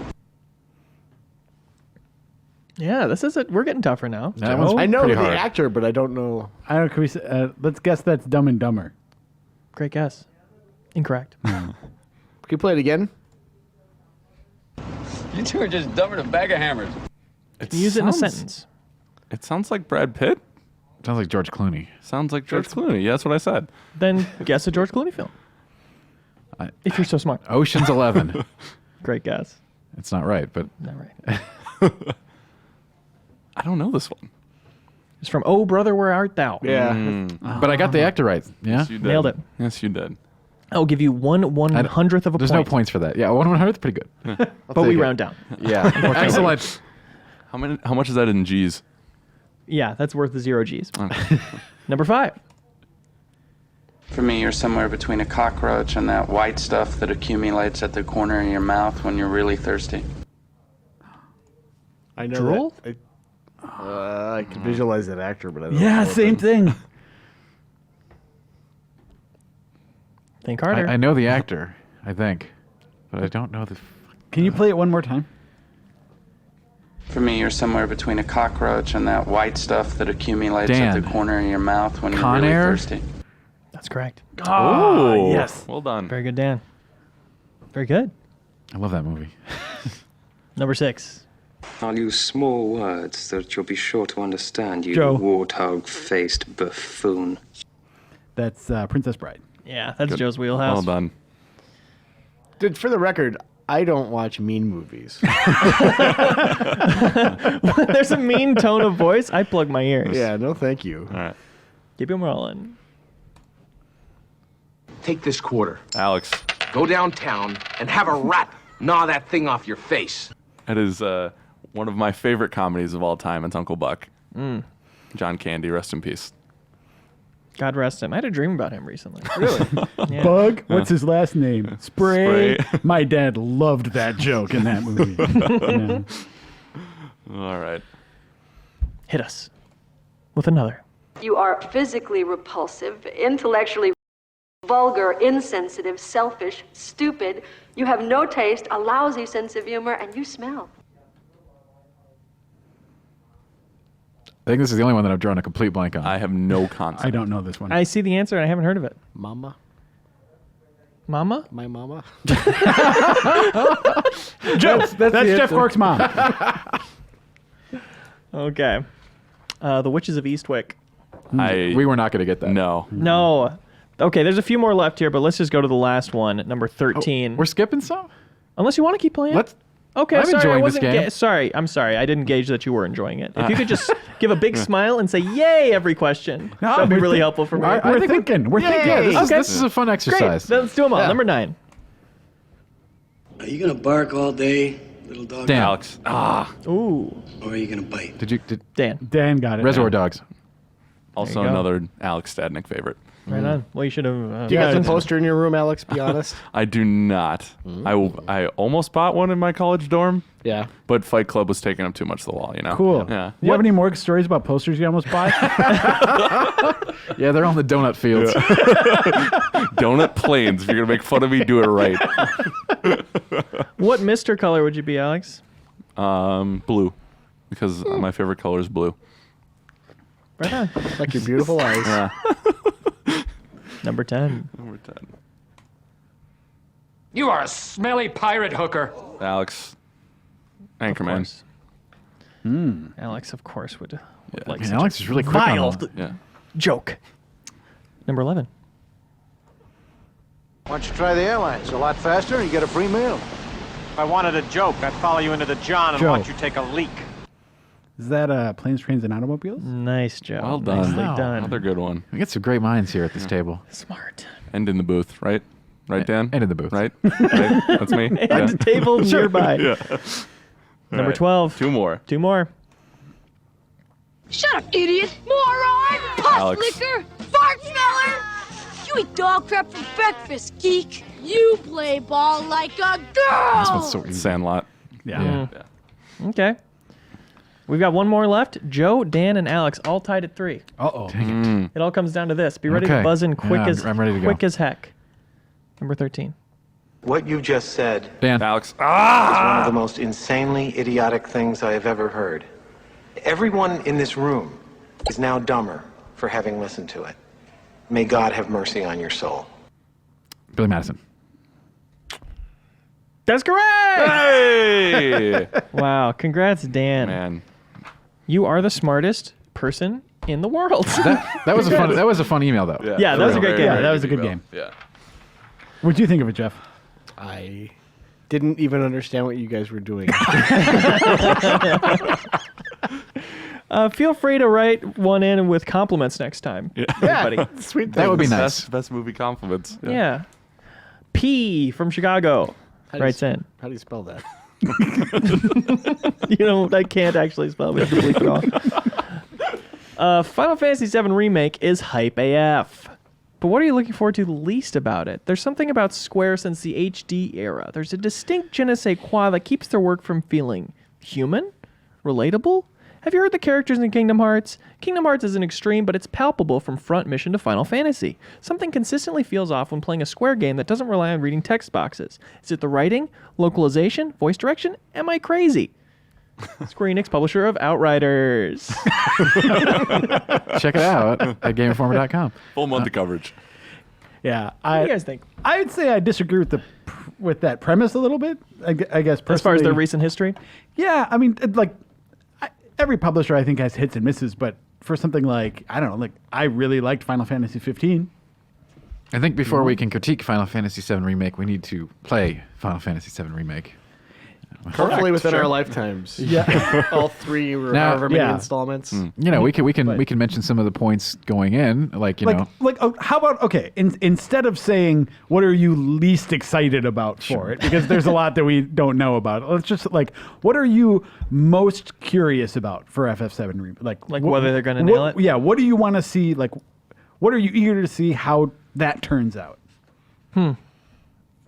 Yeah, this is it. We're getting tougher now. That one's I know pretty the hard. actor, but I don't know. I don't. Can we? Let's guess that's Dumb and Dumber. Great guess. Incorrect. Can you play it again? You two are just dumber than a bag of hammers. Use it in a sentence. It sounds like Brad Pitt. Sounds like George Clooney. Sounds like George Clooney. Yeah, that's what I said. Then guess a George Clooney film. If you're so smart. Ocean's 11. Great guess. It's not right, but Not right. I don't know this one. It's from Oh Brother, Where Art Thou? Yeah. but I got the actor right. Yeah. Yes, you did. Nailed it. Yes, you did. I'll give you 1/100th of a There's point. no points for that. Yeah, 1/100th, pretty good. But we round down. Yeah. Excellent. How much is that in G's? Yeah, that's worth the 0 G's. Number 5. For me, you're somewhere between a cockroach and that white stuff that accumulates at the corner of your mouth when you're really thirsty. I know Drool? that. I can visualize that actor, but I don't Yeah, know same thing. Think harder. I know the actor, I think, but I don't know the. Can you play it one more time? For me, you're somewhere between a cockroach and that white stuff that accumulates Dan. at the corner of your mouth when you're Con really Air? thirsty. That's correct. Oh, yes. Well done. Very good, Dan. Very good. I love that movie. Number 6. I'll use small words that you'll be sure to understand, you Joe. warthog-faced buffoon. That's Princess Bride. Yeah, that's Joe's wheelhouse. Well done. Dude, for the record, I don't watch mean movies. There's a mean tone of voice. I plug my ears. Yeah, no thank you. All right. Keep him rolling. Take this quarter, Alex, go downtown, and have a rat gnaw that thing off your face. that is one of my favorite comedies of all time. It's Uncle Buck. John Candy, rest in peace. God rest him. I had a dream about him recently. Really? Yeah. Bug? What's his last name? Spray. Spray. My dad loved that joke in that movie. Yeah. All right. Hit us with another. You are physically repulsive, intellectually vulgar, insensitive, selfish, stupid. You have no taste, a lousy sense of humor, and you smell. I think this is the only one that I've drawn a complete blank on. I have no concept. I don't know this one. I see the answer and I haven't heard of it. Mama? Mama? My mama? Joe, that's Jeff Cork's mom. Okay. The Witches of Eastwick. We were not going to get that. No. No. Okay, there's a few more left here, but let's just go to the last one, at number 13. We're skipping some? Unless you want to keep playing. Okay, I'm sorry, I enjoying this wasn't game. sorry, I'm sorry. I didn't gauge that you were enjoying it. If you could just give a big smile and say "Yay" every question, that'd be really helpful for me. We're thinking. We're thinking. Yeah, Okay. this is a fun exercise. Great. Let's do them all. Number 9. Are you gonna bark all day, little dog? Dan. Alex. Ooh. Or are you gonna bite? Did Dan got it. Reservoir Dogs? Also go. another Alex Stadnick favorite. Right on. Well, you should have. Do you got the poster in your room, Alex? Be honest. I do not. I almost bought one in my college dorm, Yeah. but Fight Club was taking up too much of the wall, you know? Cool. Yeah. Do you have any more stories about posters you almost bought? Yeah, they're on the donut fields. Donut planes. If you're going to make fun of me, do it right. What Mr. color would you be, Alex? Blue. Because my favorite color is blue. Right on. Like your beautiful eyes. Yeah. Number 10. Number 10. You are a smelly pirate hooker. Alex. Of Anchorman. course. Alex, of course, would like Man, such Alex a is really quick vile on them. Yeah. joke. Number 11. Why don't you try the airline? It's a lot faster and you get a free meal. If I wanted a joke, I'd follow you into the John and Joe. watch you take a leak. Is that Planes, Trains, and Automobiles? Nice, Joe. Well done. Nicely Wow. done. Another good one. We get some great minds here at this table. Smart. And in the booth, right? Right, Dan? And in the booth. Right? Right? That's me? And the table nearby. Yeah. Number Right. 12. 2 more. 2 more. Shut up, idiot! Moron! Puss Alex. licker! Fart smeller! You eat dog crap for breakfast, geek! You play ball like a girl! This one's so easy. Sandlot. Yeah. Okay. We've got one more left. Joe, Dan, and Alex all tied at 3. Uh-oh. It all comes down to this. Be ready to Okay. buzz in quick Yeah, as I'm ready to go. quick as heck. Number 13. What you just said Dan. Alex. is one of the most insanely idiotic things I have ever heard. Everyone in this room is now dumber for having listened to it. May God have mercy on your soul. Billy Madison. That's correct! Hey! Wow. Congrats, Dan. Man. You are the smartest person in the world. That was a fun email though. Yeah, that was a great game. Yeah, that was a good game. Yeah. What'd you think of it, Jeff? I didn't even understand what you guys were doing. Feel free to write one in with compliments next time. Everybody. Sweet. That would be nice. Best movie compliments. Yeah. P from Chicago writes in. How do you spell that? You know, I can't actually spell. We have to bleep it all. Final Fantasy VII Remake is hype AF. But what are you looking forward to least about it? There's something about Square since the HD era. There's a distinct je ne sais quoi that keeps their work from feeling human? Relatable? Have you heard the characters in Kingdom Hearts? Kingdom Hearts is an extreme, but it's palpable from front mission to Final Fantasy. Something consistently feels off when playing a Square game that doesn't rely on reading text boxes. Is it the writing, localization, voice direction? Am I crazy? Square Enix, publisher of Outriders. Check it out at GameInformer.com. Full month of coverage. Yeah. What do you guys think? I would say I disagree with that premise a little bit. I guess personally. As far as their recent history? Yeah, I mean, every publisher I think has hits and misses, but for something like, I don't know, like I really liked Final Fantasy 15. I think before we can critique Final Fantasy VII Remake, we need to play Final Fantasy VII Remake. Hopefully within our lifetimes. Yeah. All 3 or Now- however many yeah. installments. You know, we can mention some of the points going in, like you know. How about instead of saying what are you least excited about for it, because there's a lot that we don't know about. Let's just what are you most curious about for FF7 Like whether they're gonna nail it? Yeah, what do you want to see? Like, what are you eager to see how that turns out?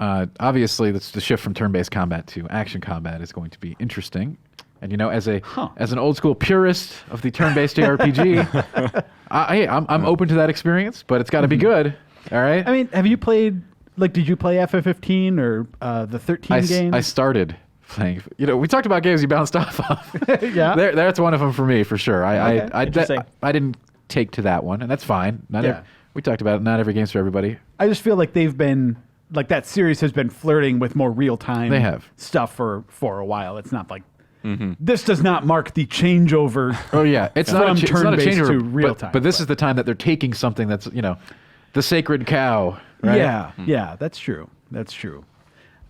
Obviously, the shift from turn-based combat to action combat is going to be interesting. And you know, as an old school purist of the turn-based JRPG, I'm open to that experience, but it's got to be good. All right. I mean, have you played? Did you play FF15 or the 13 games? I started playing. You know, we talked about games you bounced off of. Yeah. That's one of them for me for sure. Interesting. I didn't take to that one, and that's fine. We talked about it. Not every game's for everybody. I just feel like they've been that series has been flirting with more real time. They have stuff for a while. It's not like this does not mark the changeover. Oh yeah, it's from not a turn-based changeover to real time. But this is the time that they're taking something that's the sacred cow. Right? Yeah, that's true. That's true.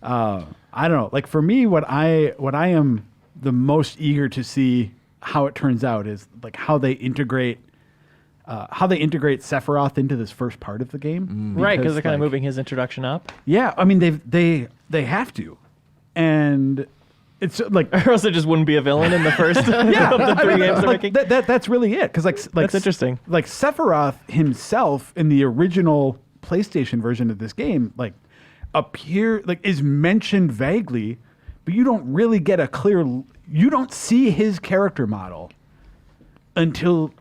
I don't know. Like for me, what I am the most eager to see how it turns out is like how they integrate Sephiroth into this first part of the game. Right, because they're kind of moving his introduction up. Yeah, I mean they have to, and it's like or else it just wouldn't be a villain in the first of the 3 games they're making. That's really it. Because like that's interesting. Like Sephiroth himself in the original PlayStation version of this game, like is mentioned vaguely, but you don't really get you don't see his character model until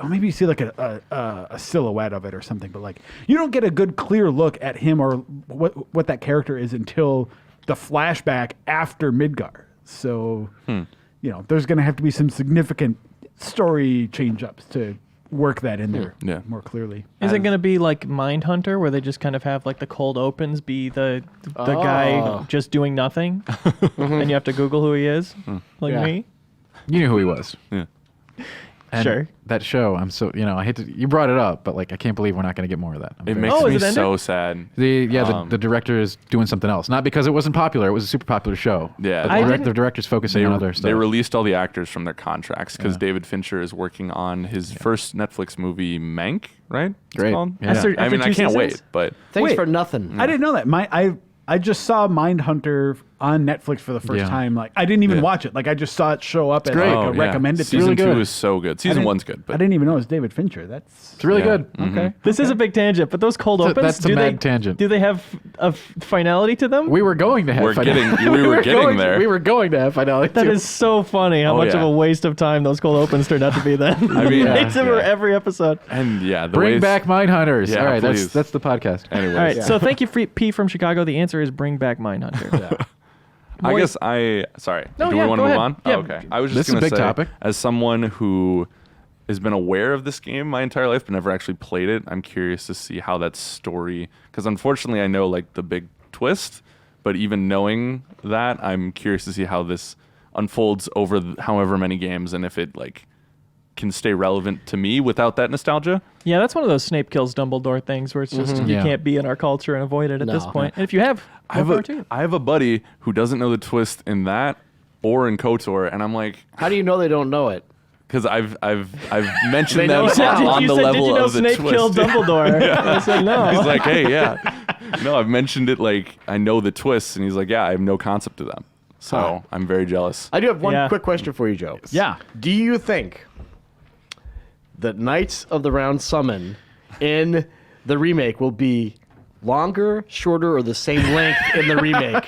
maybe you see like a silhouette of it or something, but like you don't get a good clear look at him or what that character is until the flashback after Midgar. So there's going to have to be some significant story change-ups to work that in there more clearly. Is it going to be like Mindhunter, where they just kind of have like the cold opens be the guy just doing nothing, and you have to Google who he is, me? You knew who he was. Yeah. And sure. That show, I'm so I hate to. You brought it up, but like I can't believe we're not going to get more of that. It makes me so sad. The director is doing something else, not because it wasn't popular. It was a super popular show. Yeah, the director's focusing on other stuff. They released all the actors from their contracts because David Fincher is working on his first Netflix movie, Mank. Right? Great. Yeah. I mean, I can't wait. But thanks for nothing. I didn't know that. I just saw Mindhunter on Netflix for the first time. Like I didn't even watch it. Like I just saw it show up as like a recommended. Season 2 is so good. Season 1's good. But I didn't even know it was David Fincher. It's really good. Okay. This is a big tangent, but those cold opens, that's a mad tangent. Do they have a finality to them? We were going to have finality. We were getting there. We were going to have finality. That is so funny how much of a waste of time those cold opens turned out to be then. I mean, for every episode. And bring back Mindhunters. Yeah, all right, please. that's the podcast. Anyways. All right, so thank you, P from Chicago. The answer is bring back Mindhunter. I guess sorry. No, Do yeah, we want to go move ahead. on? Yeah. Oh, okay. I was just This is going a to big say, topic. as someone who has been aware of this game my entire life but never actually played it, I'm curious to see how that story, because unfortunately I know like the big twist, but even knowing that, I'm curious to see how this unfolds over however many games and if it like can stay relevant to me without that nostalgia. Yeah, that's one of those Snape kills Dumbledore things where it's just you can't be in our culture and avoid it at this point. And if you have, I have a buddy who doesn't know the twist in that or in KOTOR, and I'm like, how do you know they don't know it? Because I've mentioned them know it now. on the level did you know of the Snape twist. killed Dumbledore? I said no. He's like, hey, no, I've mentioned it like I know the twists, and he's like, yeah, I have no concept of them. So I'm very jealous. I do have one quick question for you, Joe. Yeah. Do you think that Knights of the Round Summon in the remake will be longer, shorter, or the same length in the remake?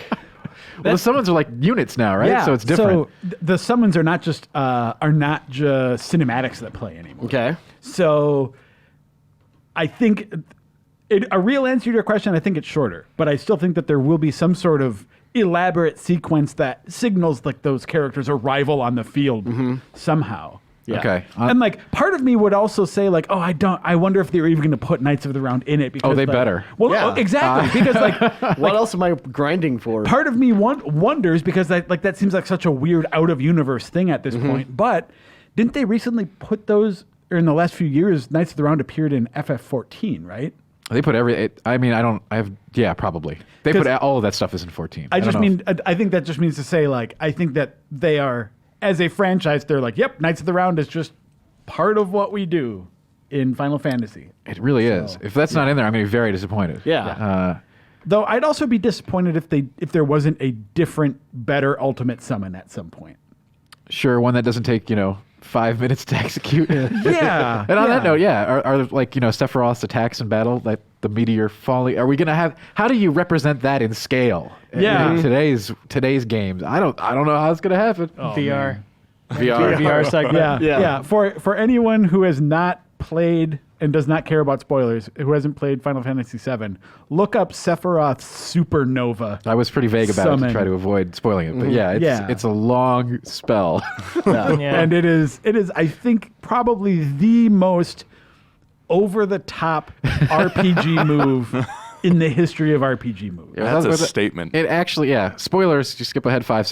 Well, the summons are like units now, right? Yeah, So it's different. So the summons are not just cinematics that play anymore. Okay. So I think a real answer to your question, I think it's shorter, but I still think that there will be some sort of elaborate sequence that signals like those characters arrival on the field somehow. Yeah. Okay. And like part of me would also say like, oh, I wonder if they're even going to put Knights of the Round in it because they like, better. Well, exactly because like what else am I grinding for? Part of me wonders because that seems like such a weird out of universe thing at this point. But didn't they recently put those, or in the last few years, Knights of the Round appeared in FF14, right? They put probably. They put all of that stuff is in 14. I think that just means to say like, I think that they are, as a franchise, they're like, yep, Knights of the Round is just part of what we do in Final Fantasy. It really is. If that's not in there, I'm going to be very disappointed. Yeah. Though I'd also be disappointed if there wasn't a different, better ultimate summon at some point. Sure, one that doesn't take 5 minutes to execute. Yeah. And on that note, are like Sephiroth's attacks in battle, like the meteor falling? Are we going to have? How do you represent that in scale? Yeah. In today's games, I don't know how it's going to happen. Oh, VR. VR segment. Yeah. For anyone who has not played and does not care about spoilers, who hasn't played Final Fantasy VII, look up Sephiroth's Supernova. I was pretty vague about it to try to avoid spoiling it, but it's a long spell. And it is I think probably the most over the top RPG move in the history of RPG movies. That's a statement. It actually, spoilers. You skip ahead 10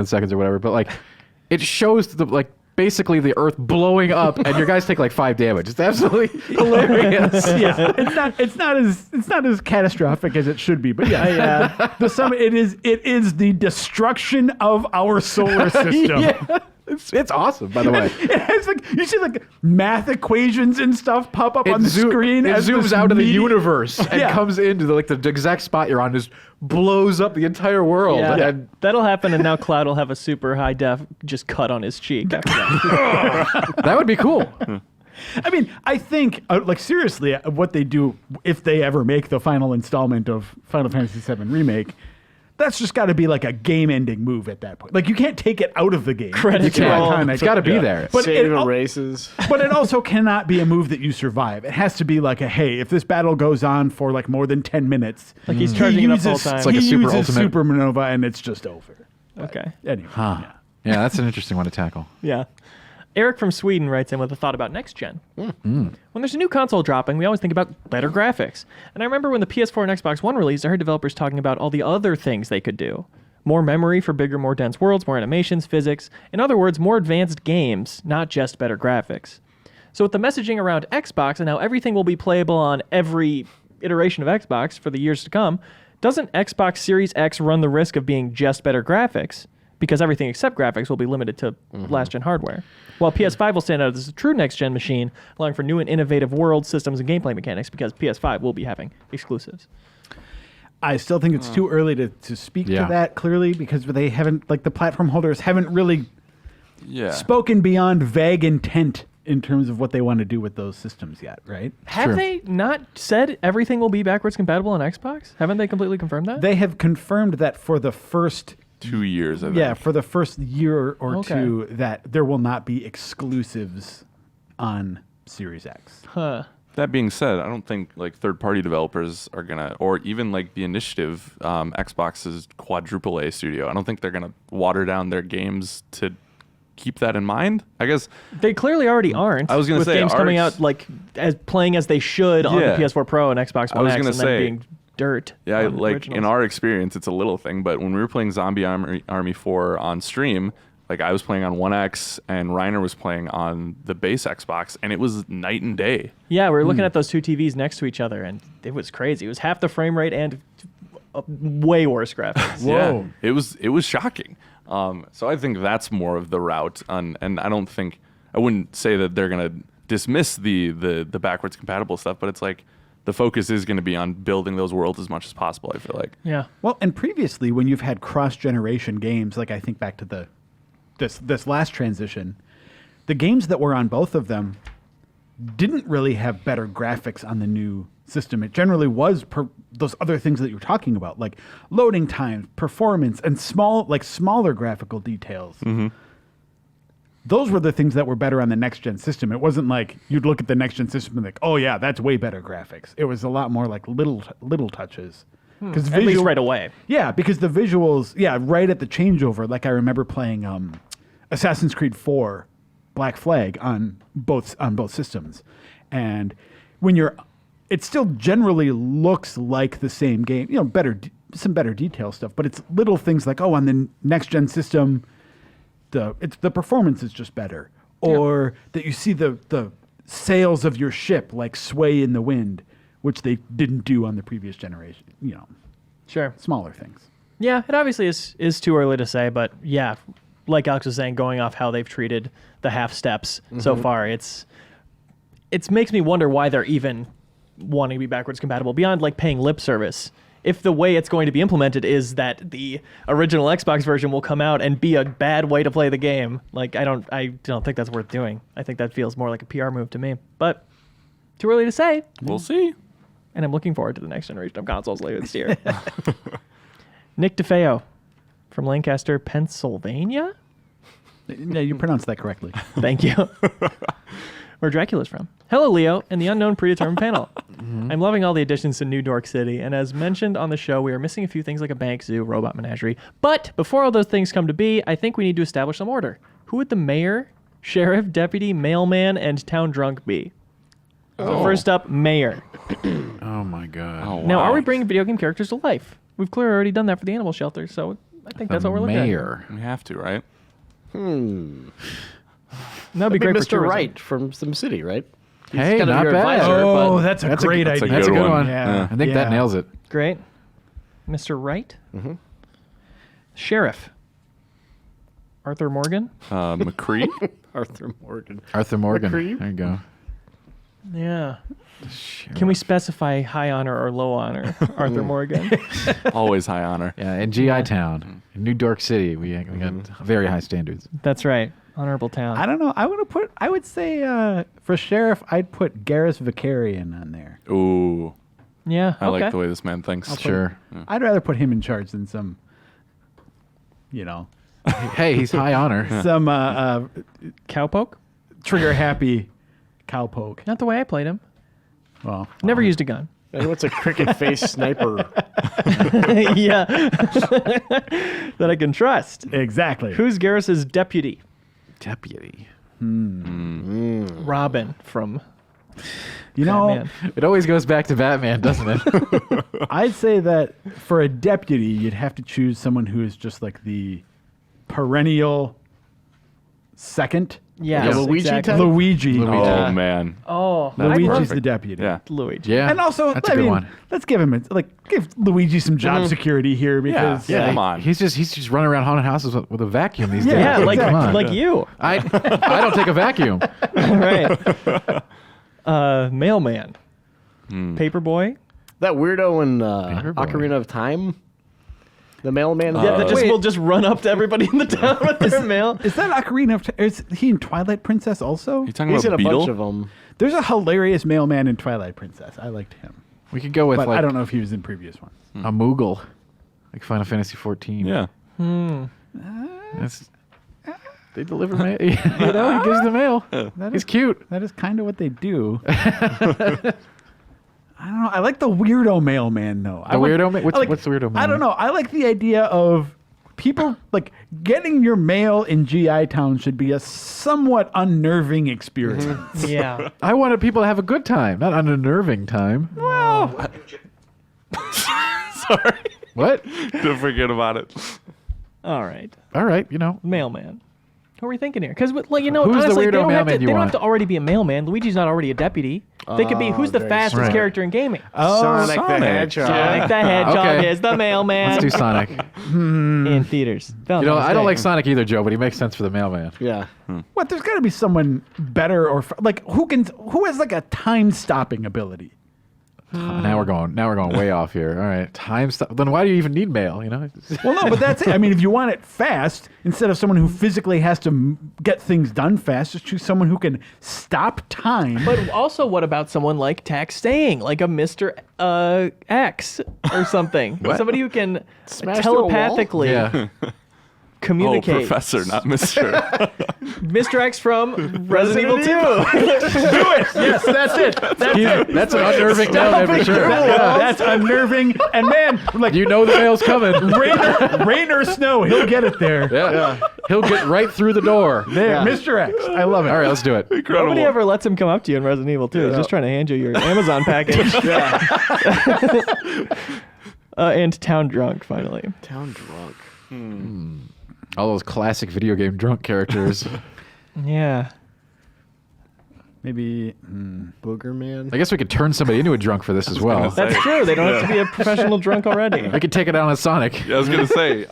seconds or whatever, but like, it shows the basically the Earth blowing up, and your guys take like 5 damage. It's absolutely hilarious. Yeah, it's not as catastrophic as it should be, but yeah, the sum it is the destruction of our solar system. Yeah. It's awesome, by the way. It has like you see like math equations and stuff pop up on the screen. It zooms out of the universe and Yeah. comes into the exact spot you're on, just blows up the entire world. Yeah, And that'll happen, and now Cloud will have a super high def just cut on his cheek after that. that would be cool. I mean, I think like seriously, what they do if they ever make the final installment of Final Fantasy VII Remake. That's just got to be like a game-ending move at that point. Like you can't take it out of the game. Credits You can't. roll. It's got to be there. But Save it erases. But it also cannot be a move that you survive. It has to be like a hey, if this battle goes on for like more than 10 minutes, Like he's charging it up the whole time. It's like he a super uses ultimate. supernova and it's just over. Okay. Anyway, Huh. Yeah, that's an interesting one to tackle. Yeah. Eric from Sweden writes in with a thought about next gen. When there's a new console dropping, we always think about better graphics. And I remember when the PS4 and Xbox One released, I heard developers talking about all the other things they could do. More memory for bigger, more dense worlds, more animations, physics. In other words, more advanced games, not just better graphics. So with the messaging around Xbox and how everything will be playable on every iteration of Xbox for the years to come, doesn't Xbox Series X run the risk of being just better graphics? Because everything except graphics will be limited to last-gen hardware. While PS5 will stand out as a true next-gen machine, allowing for new and innovative world systems and gameplay mechanics, because PS5 will be having exclusives. I still think it's too early to speak to that clearly because they haven't, like the platform holders haven't really spoken beyond vague intent in terms of what they want to do with those systems yet, right? Have they not said everything will be backwards compatible on Xbox? Haven't they completely confirmed that? They have confirmed that for the first 2 years, I think. Yeah, for the first year or two, that there will not be exclusives on Series X. Huh. That being said, I don't think like third-party developers are gonna, or even like the Initiative, Xbox's quadruple A studio. I don't think they're gonna water down their games to keep that in mind. I guess they clearly already aren't. I was gonna with say games coming out like as playing as they should on the PS4 Pro and Xbox One X, and then being dirt. Yeah, on like originals. in our experience, it's a little thing, but when we were playing Zombie Army 4 on stream, like I was playing on 1X and Reiner was playing on the base Xbox, and it was night and day. Yeah, we were looking at those two TVs next to each other, and it was crazy. It was half the frame rate and way worse graphics. Yeah, it was shocking. So I think that's more of the route, and I wouldn't say that they're gonna dismiss the backwards compatible stuff, but it's like the focus is going to be on building those worlds as much as possible, I feel like. Yeah. Well, and previously when you've had cross-generation games, like I think back to this last transition, the games that were on both of them didn't really have better graphics on the new system. It generally was those other things that you're talking about, like loading times, performance, and smaller graphical details. Mm-hmm. Those were the things that were better on the next-gen system. It wasn't like you'd look at the next-gen system and like, oh yeah, that's way better graphics. It was a lot more like little touches. At least right away. Yeah, because the visuals, right at the changeover, like I remember playing Assassin's Creed 4 Black Flag on both systems. And when it still generally looks like the same game, some better detail stuff, but it's little things like, on the next-gen system, the performance is just better, or that you see the sails of your ship like sway in the wind, which they didn't do on the previous generation. Sure, smaller things. Yeah, it obviously is too early to say, but yeah, like Alex was saying, going off how they've treated the half steps so far, it makes me wonder why they're even wanting to be backwards compatible beyond like paying lip service. If the way it's going to be implemented is that the original Xbox version will come out and be a bad way to play the game, like I don't think that's worth doing. I think that feels more like a PR move to me. But too early to say. We'll see. And I'm looking forward to the next generation of consoles later this year. Nick DeFeo from Lancaster, Pennsylvania. No, you pronounced that correctly. Thank you. Where Dracula's from. Hello, Leo, and the unknown predetermined panel. I'm loving all the additions to New York City, and as mentioned on the show, we are missing a few things like a bank, zoo, robot menagerie. But before all those things come to be, I think we need to establish some order. Who would the mayor, sheriff, deputy, mailman, and town drunk be? So first up, mayor. Oh my god. Oh, wow. Now, are we bringing video game characters to life? We've clearly already done that for the animal shelter, so I think that's what we're looking at. Mayor. We have to, right? That'd be great for Mr. tourism. Wright from SimCity, right? He's Hey, kind of not your bad. advisor, Oh, but- that's a great idea. That's a good one. Yeah. I think that nails it. Great. Mr. Wright? Mm-hmm. Sheriff. Arthur Morgan? McCree? Arthur Morgan. Arthur Morgan. McCree? There you go. Yeah. Can we specify high honor or low honor? Arthur Morgan. Always high honor. Yeah, in GI Town, in New York City, we got very high standards. That's right. Honorable town. I don't know. I would say for sheriff, I'd put Garrus Vicarian on there. Ooh. Yeah. I like the way this man thinks. Sure. I'd rather put him in charge than some, Hey, he's high honor. some Cowpoke? trigger happy cowpoke. Not the way I played him. Well, Never used a gun. And what's a cricket face sniper? Yeah. That I can trust. exactly. Who's Garrus's deputy? Deputy. Robin from Batman. It always goes back to Batman, doesn't it? I'd say that for a deputy, you'd have to choose someone who is just like the perennial second. Yes, Luigi exactly. type? Luigi. Oh, man. Oh, Luigi's perfect. the deputy. Yeah. Luigi. Yeah. And also, that's a good one. let's give him give Luigi some job security here because Yeah, come on. He's just running around haunted houses with a vacuum these days. Yeah, like Come on. like you. I don't take a vacuum. Right. Mailman. Paperboy. That weirdo in Paperboy. Ocarina of Time? The mailman? Yeah, that will just run up to everybody in the town with their mail. Is that Ocarina of Time? Is he in Twilight Princess also? You talking He's in about a Beetle? bunch of them. There's a hilarious mailman in Twilight Princess. I liked him. We could go with But like I don't know if he was in previous ones. a Moogle, like Final Fantasy 14. Yeah. That's, they deliver mail. He gives the mail. He's cute. That is kind of what they do. I don't know. I like the weirdo mailman though. Weirdo man? What's the weirdo man? I don't know. I like the idea of people like getting your mail in GI Town should be a somewhat unnerving experience. Yeah. I wanted people to have a good time, not an unnerving time. Well, Sorry. What? Don't forget about it. All right. All right, Mailman. Who are we thinking here? Because, like, Who's the honestly, weirdo they don't, have mailman to, you they don't want? have to already be a mailman. Luigi's not already a deputy. They could be who's the very fastest smart. character in gaming. Sonic the Sonic. Hedgehog. Sonic the Hedgehog Okay. is the mailman. Let's do Sonic. In theaters. I don't like Sonic either, Joe, but he makes sense for the mailman. Yeah. what? There's got to be someone better or who has like a time stopping ability. Now we're going way off here. All right, time stop. Then why do you even need mail? Well, no, but that's it. I mean, if you want it fast, instead of someone who physically has to get things done fast, just choose someone who can stop time. But also, what about someone like Tax Staying, like a Mr. X or something? What? Somebody who can Smash through a wall? telepathically Yeah. communicate. Oh, Professor, not Mr. Mr. X from Resident Evil 2. Yes, that's it. That's an unnerving mailman for sure. That's unnerving. And man, like You know the mail's coming. rain or snow, he'll get it there. Yeah. He'll get right through the door. There, Mr. X. I love it. All right, let's do it. Nobody ever lets him come up to you in Resident Evil 2. He's just trying to hand you your Amazon package. And Town Drunk, finally. Town Drunk. All those classic video game drunk characters. Yeah. Maybe Booger Man. I guess we could turn somebody into a drunk for this as well. That's true. They don't have to be a professional drunk already. We could take it down on Sonic. Yeah, I was gonna say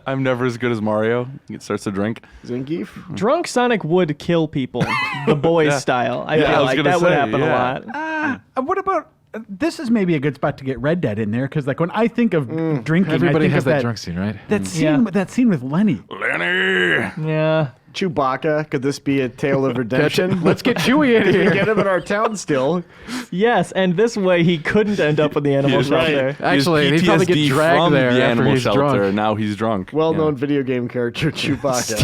I'm never as good as Mario. He starts to drink. Zangief. Drunk Sonic would kill people, the boys style. I Yeah, I feel was like gonna that would say, happen yeah. a lot. what about? This is maybe a good spot to get Red Dead in there because, like, when I think of drinking, Everybody I think has of that drunk scene, right? That scene, that scene with Lenny. Lenny. Yeah. Chewbacca. Could this be a tale of redemption? Let's get Chewie in We here. get him in our town still. Yes, and this way he couldn't end up in the animal He's right. shelter. Actually, he'd probably get PTSD dragged from there the after animal he's shelter. drunk. Now he's drunk. Well-known video game character Chewbacca.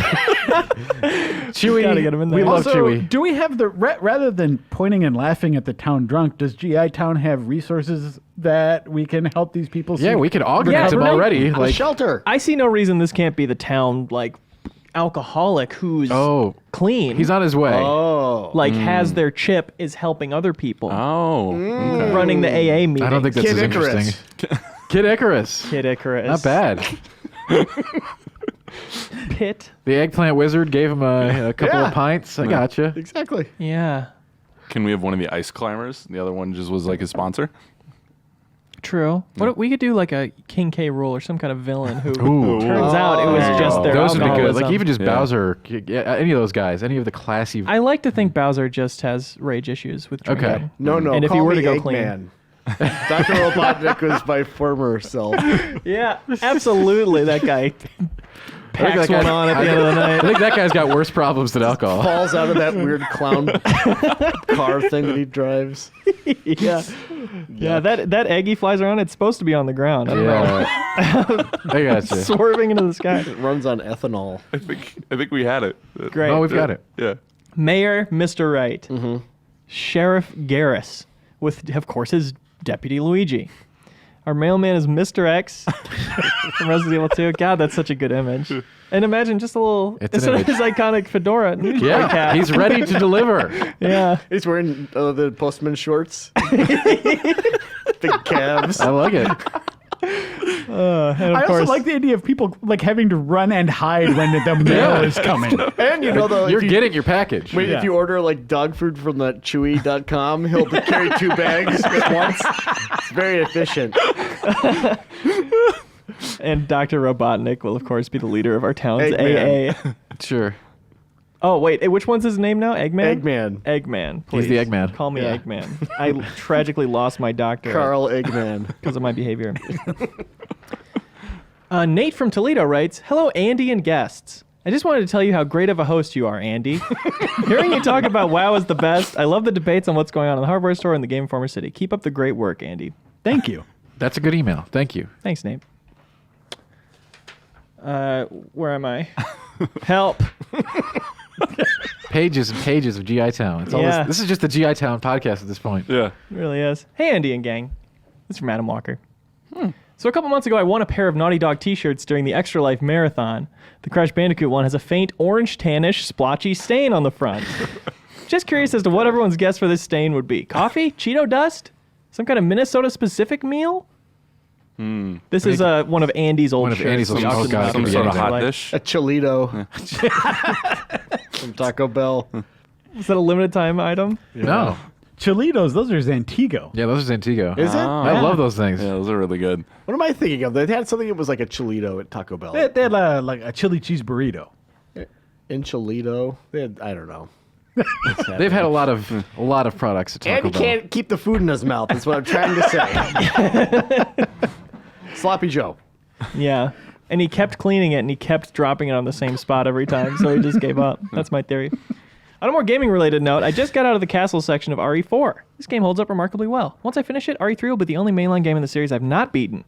Chewie, Gotta get him in there. we love Also, Chewie. do we have the rather than pointing and laughing at the town drunk? Does GI Town have resources that we can help these people? Yeah, we could augment him right. already. A Like, shelter. I see no reason this can't be the town, like, alcoholic who's clean. he's on his way. Oh. Like, has their chip, is helping other people. Oh. Okay. Running the AA meeting. I don't think that's Kid as Icarus. interesting. Kid Icarus. Kid Icarus. Not bad. pit. The eggplant wizard gave him a couple Yeah. of pints. I gotcha. Exactly. Yeah. Can we have one of the ice climbers? The other one just was like his sponsor. True. What we could do like a King K. Rool or some kind of villain who Ooh. turns out it was just their Those would be good. alcoholism. Like even just Yeah. Bowser, any of those guys, any of the classy. I like to think Bowser just has rage issues with drinking. Okay. No, And if call he were me to go Eggman. clean. Dr. Robotnik was my former self. Yeah, absolutely. That guy packs that one guy- on at the end of the I night. think that guy's got worse problems than alcohol. Falls out of that weird clown car thing that he drives. Yeah. Yeah, that egg he flies around, it's supposed to be on the ground. I don't know. I gotcha. Swerving into the sky. It runs on ethanol. I think we had it. Great. Oh, we've got it. Yeah. Mayor Mr. Right. Sheriff Garrus, with, of course, his deputy Luigi. Our mailman is Mr. X from Resident Evil 2. God, that's such a good image. And imagine just a little, It's instead an of image. his iconic fedora, newsboy Yeah, cap. he's ready to deliver. Yeah. He's wearing the postman shorts. Big calves. I like it. And of I also course, like the idea of people like having to run and hide when the mail is coming. And you know, though, You're if you, getting your package. if you order like dog food from that Chewy.com, he'll carry 2 bags at once. It's very efficient. and Dr. Robotnik will, of course, be the leader of our town's Eggman. AA. Sure. Oh, wait. Which one's his name now? Eggman? Eggman. Eggman, please. He's the Eggman. Call me Yeah. Eggman. I tragically lost my doctorate Carl Eggman. because of my behavior. Nate from Toledo writes, "Hello, Andy and guests. I just wanted to tell you how great of a host you are, Andy. Hearing you talk about WoW is the best. I love the debates on what's going on in the hardware store and the Game Informer City. Keep up the great work, Andy." Thank you. That's a good email. Thank you. Thanks, Nate. Where am I? Help. Pages and pages of GI Town. It's all Yeah. this is just the GI Town podcast at this point. Yeah. It really is. Hey, Andy and gang. This is from Adam Walker. So a couple months ago, I won a pair of Naughty Dog t-shirts during the Extra Life Marathon. The Crash Bandicoot one has a faint orange tannish splotchy stain on the front. Just curious as to what everyone's guess for this stain would be. Coffee? Cheeto dust? Some kind of Minnesota-specific meal? This is one of Andy's old One of shirts. Andy's old- We oh, auctioned God, them it could off be for Some sort of Extra hot Life. dish. A Cholito from Taco Bell. Is that a limited time item? No. Cholitos, those are Zantigo. Yeah, those are Zantigo. Is it? I love those things. Yeah, those are really good. What am I thinking of? They had something that was like a Cholito at Taco Bell. They had like a chili cheese burrito. Enchilito. They had, I don't know. They've had a lot of products at Taco Andy Bell. can't keep the food in his mouth. That's what I'm trying to say. Sloppy Joe. Yeah. And he kept cleaning it, and he kept dropping it on the same spot every time, so he just gave up. That's my theory. On a more gaming-related note, I just got out of the castle section of RE4. This game holds up remarkably well. Once I finish it, RE3 will be the only mainline game in the series I've not beaten.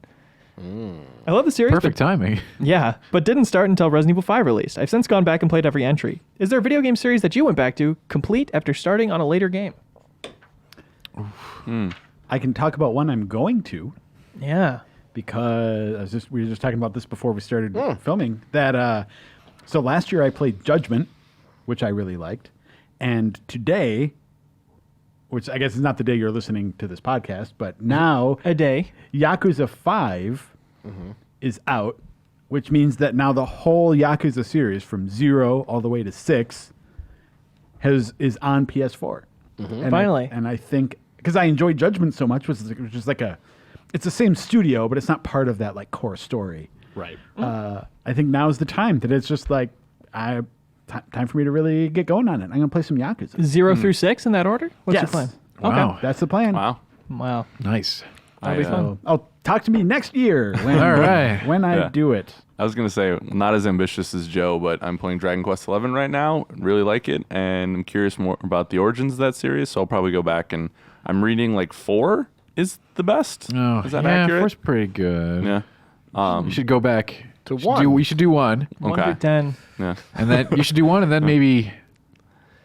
I love the series. Perfect timing. Yeah, but didn't start until Resident Evil 5 released. I've since gone back and played every entry. Is there a video game series that you went back to, complete after starting on a later game? I can talk about one I'm going to. Yeah. Because we were just talking about this before we started filming. That so last year I played Judgment, which I really liked, and today, which I guess is not the day you're listening to this podcast, but now A day. Yakuza 5 is out, which means that now the whole Yakuza series from 0 all the way to 6 is on PS4. And Finally. I think because I enjoyed Judgment so much, was just like it's the same studio, but it's not part of that like core story. Right. I think now is the time that it's just like time for me to really get going on it. I'm gonna play some Yakuza. 0 through 6 in that order? What's your Yes. plan? Wow. Okay. That's the plan. Wow. Nice. That'll be fun. I'll talk to me next year when, All right. when I Yeah. do it. I was gonna say not as ambitious as Joe, but I'm playing Dragon Quest XI right now. Really like it, and I'm curious more about the origins of that series. So I'll probably go back and I'm reading like 4 is the best. Oh, Is that yeah, accurate? 4's pretty good. Yeah. You should go back To you should 1. we should do 1, 1 Okay. through 10. Yeah. and then you should do 1, and then maybe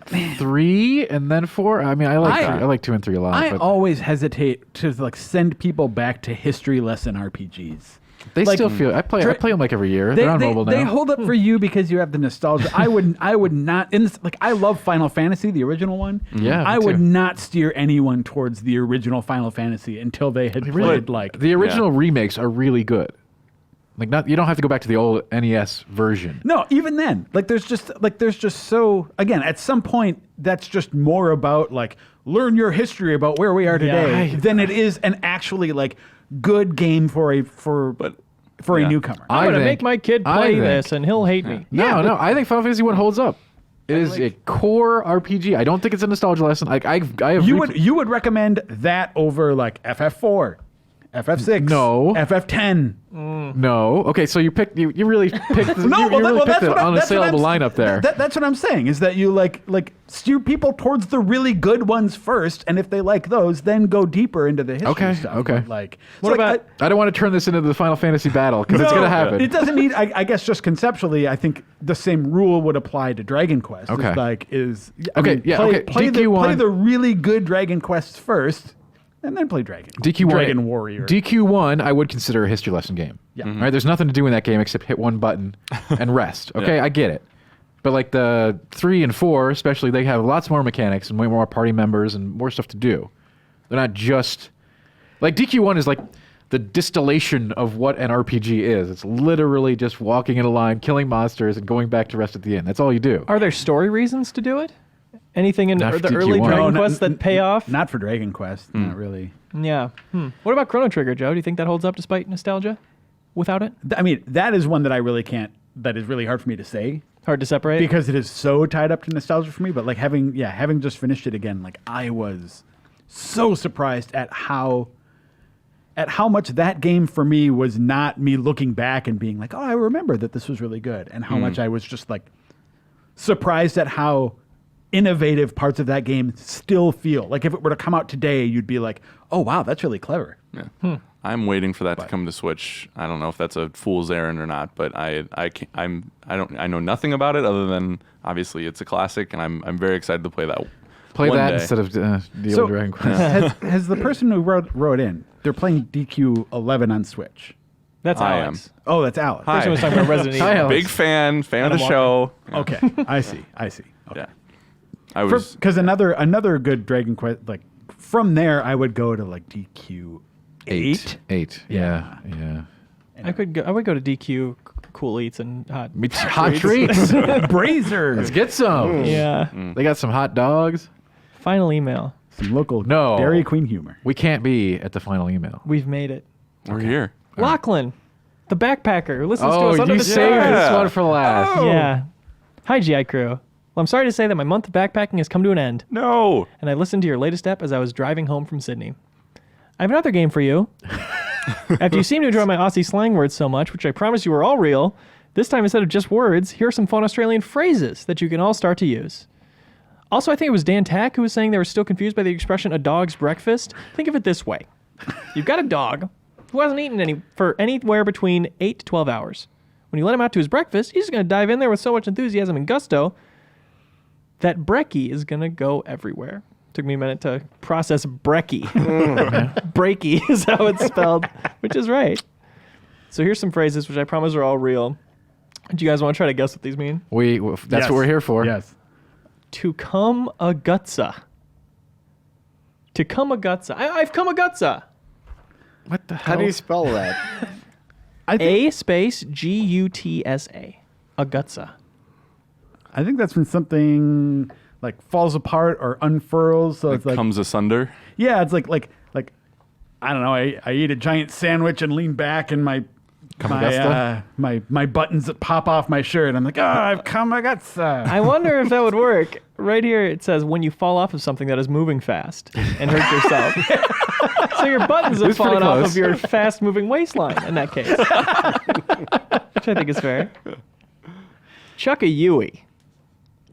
3, and then 4. I mean, I like 2 and 3 a lot. I but always hesitate to like send people back to history lesson RPGs. they like, still feel. I play them like every year. They're on mobile now. They hold up for you because you have the nostalgia. I would not. Like I love Final Fantasy, the original one. Yeah, me I would too. not steer anyone towards the original Final Fantasy until they had played like the original remakes are really good. Like not you don't have to go back to the old NES version. No, even then, there's just so again at some point that's just more about learn your history about where we are today than it is an actually good game for a newcomer. I'm gonna make my kid play this and he'll hate me. No, I think Final Fantasy 1 holds up. It is a core RPG. I don't think it's a nostalgia lesson. I have you would recommend that over FF4, FF6, no, FF10. No. Okay, so you really picked the unassailable lineup there. That's what I'm saying is that you steer people towards the really good ones first, and if they like those, then go deeper into the history stuff. Okay. What about? I don't want to turn this into the Final Fantasy battle because it's going to happen. It doesn't need. I guess just conceptually, I think the same rule would apply to Dragon Quest. Okay. Play the really good Dragon Quests first. And then play Dragon Warrior. DQ1, I would consider a history lesson game. Yeah. Right? There's nothing to do in that game except hit one button and rest. Okay, I get it. But the 3 and 4, especially, they have lots more mechanics and way more party members and more stuff to do. They're not just... DQ1 is the distillation of what an RPG is. It's literally just walking in a line, killing monsters, and going back to rest at the end. That's all you do. Are there story reasons to do it? Anything in the early Dragon Quest that pay off? Not for Dragon Quest. Not really. Yeah. What about Chrono Trigger, Joe? Do you think that holds up despite nostalgia? Without it? I mean, that is one that I really can't. That is really hard for me to say. Hard to separate because it is so tied up to nostalgia for me. But having just finished it again, I was so surprised at how much that game for me was not me looking back and being oh, I remember that this was really good, and how much I was just surprised at how innovative parts of that game still feel. If it were to come out today, you'd be oh wow, that's really clever. Yeah. I'm waiting for that to come to Switch. I don't know if that's a fool's errand or not, but I know nothing about it other than obviously it's a classic, and I'm very excited to play that. Play one that day. instead of the old Dragon Quest. Has the person who wrote in? They're playing DQ11 on Switch. That's Alex. Oh, that's Alex. Hi. Person was talking about Resident Evil. Hi, Alex. Big fan of the show. Yeah. Okay, I see. Okay. Yeah. I was because another good Dragon Quest from there I would go to DQ8. 8. Yeah. I would go to DQ Cool Eats and hot treats. Brazers. Let's get some. Yeah. They got some hot dogs. Final email. Some local Dairy Queen humor. We can't be at the final email. We've made it. We're here. Lachlan, the backpacker who listens to us under you the saved this one for last. Yeah. Hi, GI Crew. Well, I'm sorry to say that my month of backpacking has come to an end. No. And I listened to your latest ep as I was driving home from Sydney. I have another game for you. After you seem to enjoy my Aussie slang words so much, which I promise you are all real, this time instead of just words, here are some fun Australian phrases that you can all start to use. Also, I think it was Dan Tack who was saying they were still confused by the expression a dog's breakfast. Think of it this way. You've got a dog who hasn't eaten for anywhere between 8 to 12 hours. When you let him out to his breakfast, he's just going to dive in there with so much enthusiasm and gusto that brekkie is going to go everywhere. Took me a minute to process brekkie. Brekkie is how it's spelled, which is right. So here's some phrases which I promise are all real. Do you guys want to try to guess what these mean? That's what we're here for. Yes. To come a gutsa. To come a gutsa. I've come a gutsa. What the hell? How do you spell that? A space Gutsa. A gutsa. I think that's when something falls apart or unfurls. So it's comes asunder. Yeah, it's like I don't know. I eat a giant sandwich and lean back, and my buttons that pop off my shirt. I'm I've come a gutsa. I wonder if that would work. Right here it says when you fall off of something that is moving fast and hurt yourself. So your buttons have fallen off of your fast-moving waistline in that case. Which I think is fair. Chuck a Yui.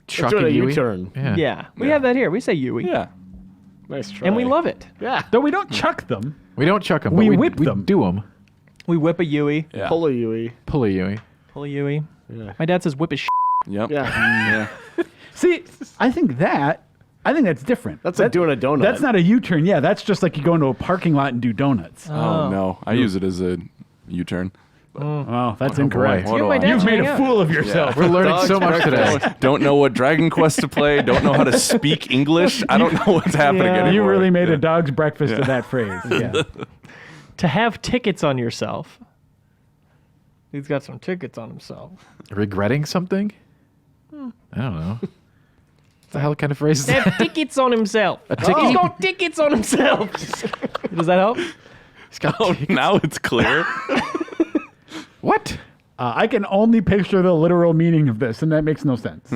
Chuck a U-turn. Yeah. We have that here. We say Yui. Yeah. Nice try. And we love it. Yeah. Though we don't chuck them. We don't chuck them. We but whip them. We do them. We whip a Yui. Yeah. Pull a Yui. Pull a Yui. Pull a Yui. Yeah. My dad says whip his shit. Yep. Yeah. See, I think that's different. That's like doing a donut. That's not a U-turn. Yeah, that's just like you go into a parking lot and do donuts. Oh no, I use it as a U-turn. Well, that's incorrect. You've made a fool of yourself. We're learning so much today. Don't know what Dragon Quest to play. Don't know how to speak English. I don't know what's happening anymore. You really made a dog's breakfast of that phrase. Yeah. To have tickets on yourself. He's got some tickets on himself. Regretting something? I don't know. What the hell kind of phrase is Have that? tickets on himself. A ticket? He's got tickets on himself. Does that help? He's got Now it's clear. What? I can only picture the literal meaning of this, and that makes no sense.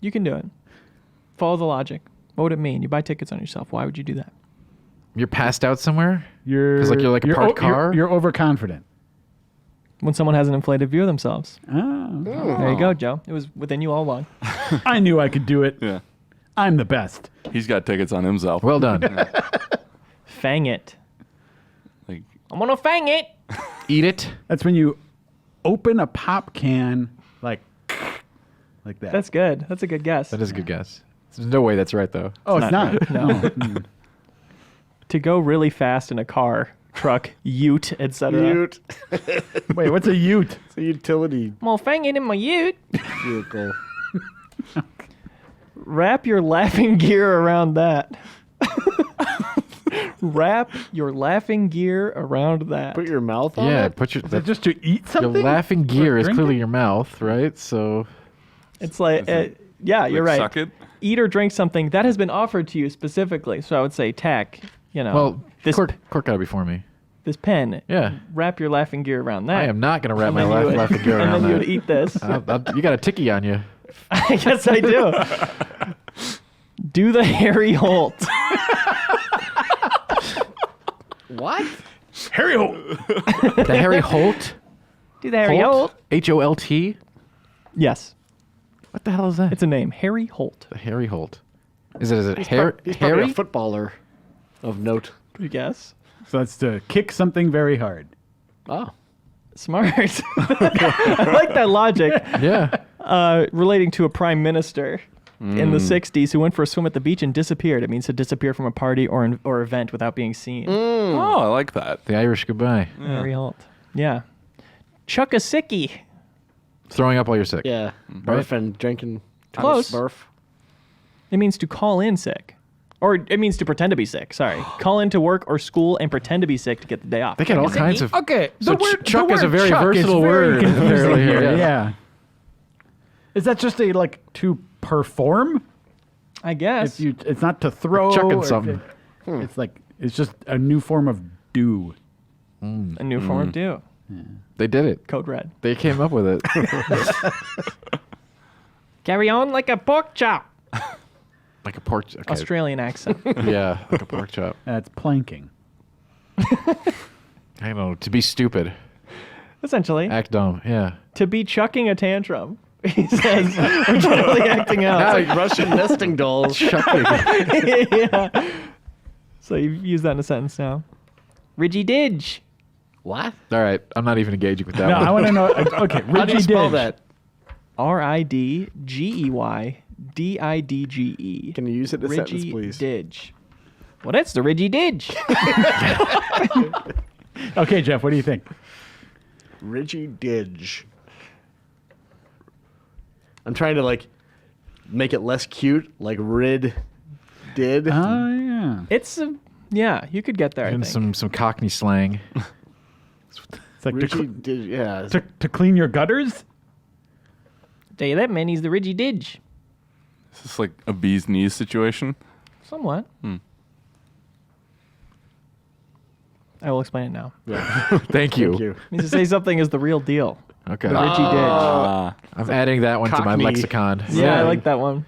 You can do it. Follow the logic. What would it mean? You buy tickets on yourself. Why would you do that? You're passed out somewhere? You're 'Cause, like, you're like a parked car? You're overconfident. When someone has an inflated view of themselves. Oh. There you go, Joe. It was within you all along. I knew I could do it. Yeah. I'm the best. He's got tickets on himself. Well done. Fang it. Like, I'm gonna fang it. Eat it. That's when you open a pop can like that. That's good. That's a good guess. That is a good guess. There's no way that's right, though. Oh, it's not. No. To go really fast in a car, truck, ute, etc. Ute. Wait, what's a ute? It's a utility I'm gonna fang it in my ute. vehicle. Wrap your laughing gear around that. Wrap your laughing gear around that. Put your mouth on Yeah, it? put your Is it just to eat your something? laughing gear is drink clearly it? your mouth, right? So It's like, yeah, you're right. Suck it? Eat or drink something that has been offered to you specifically. So I would say tack, well, this Cork got it before me. this pen. Yeah. Wrap your laughing gear around that. I am not going to wrap And my then you would- laughing gear and around then you that. would eat this. You got a ticky on you. I guess I do. Do the Harry Holt. What? Harry Holt. The Harry Holt? Do the Harry Holt. Holt? Yes, What the hell is that? it's a name. Harry Holt. The Harry Holt. Is it He's Harry? probably a footballer of note. Good guess. So that's to kick something very hard. Oh. Smart. I like that logic. Yeah. Relating to a prime minister in the 60s who went for a swim at the beach and disappeared. It means to disappear from a party or event without being seen. Oh, I like that. The Irish goodbye. Harry Holt. Yeah. Chuck a sickie. Throwing up while you're sick. Yeah. Right. Burf and drinking. Close. Burf. It means to call in sick. Or it means to pretend to be sick. Sorry. Call in to work or school and pretend to be sick to get the day off. They get all kinds of. Okay, So Chuck the is a word very Chuck is versatile very word. confusing apparently, here. Yeah. Is that just a to perform? I guess. It's not to throw. chucking or something. It's just a new form of do. A new form of do. They did it. Code red. They came up with it. Carry on like a pork chop. Like a pork. Okay. Australian accent. Yeah, like a pork chop. That's planking. I don't know. To be stupid. Essentially. Act dumb. Yeah. To be chucking a tantrum. He says, we're generally acting out. Like Russian nesting dolls. Chucking. Yeah. So you've used that in a sentence now. Ridgy Didge. What? All right. I'm not even engaging with that No, one. I want to know. Okay, How do you spell that? RIDGEYDIDGE. Can you use it in a sentence, please? Didge. Well, that's the Ridgy Didge. Okay, Jeff, what do you think? Ridgy Didge. I'm trying to make it less cute, like Rid did. Oh, yeah. It's yeah, you could get there. I And think. some Cockney slang. It's like Ridgy Didge, yeah. to clean your gutters? Tell you that, man, he's the Ridgy Didge. Is this like a bee's knees situation? Somewhat. I will explain it now. Thank you. Thank you. It means to say something is the real deal. Okay. The Ridgy Didge. I'm adding that one to my Cockney. lexicon. Yeah, I like that one.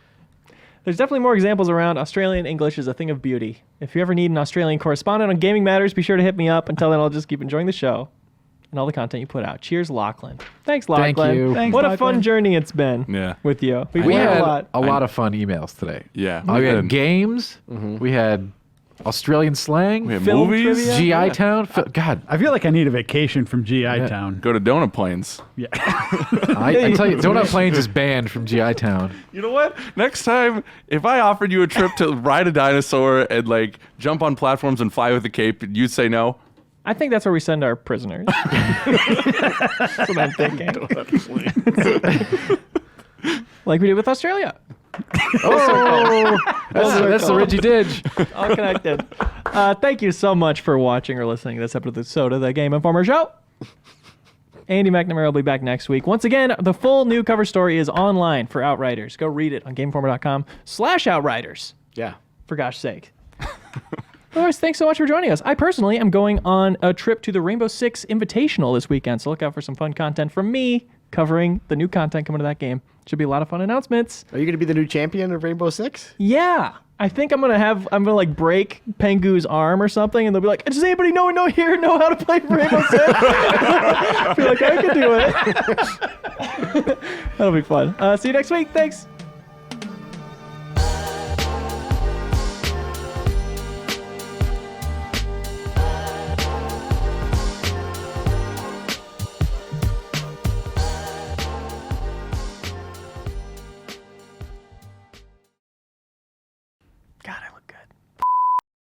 There's definitely more examples around. Australian English is a thing of beauty. If you ever need an Australian correspondent on gaming matters, be sure to hit me up. Until then, I'll just keep enjoying the show and all the content you put out. Cheers, Lachlan. Thanks, Lachlan. Thank you. Thanks, what a Lachlan. fun journey it's been Yeah. with you. We've We learned had a lot. of fun emails today. Yeah. We had games. We had Australian slang. We have Film movies. trivia? GI Town. God, I feel like I need a vacation from GI Town. Go to Donut Plains. Yeah. I tell you, Donut Plains is banned from GI Town. You know what? Next time, if I offered you a trip to ride a dinosaur and jump on platforms and fly with a cape, you'd say no. I think that's where we send our prisoners. That's what I'm thinking. Like we did with Australia. That's the Reggie Didge. All connected. Thank you so much for watching or listening to this episode of the Game Informer Show. Andy McNamara will be back next week. Once again, the full new cover story is online for Outriders. Go read it on GameInformer.com/Outriders. Yeah. For gosh sake. Otherwise, thanks so much for joining us. I personally am going on a trip to the Rainbow Six Invitational this weekend, so look out for some fun content from me covering the new content coming to that game. Should be a lot of fun announcements. Are you going to be the new champion of Rainbow Six? Yeah. I think I'm gonna like break Pengu's arm or something, and they'll be like, "Does anybody know how to play Rainbow Six?" I feel like I could do it. That'll be fun. See you next week. Thanks.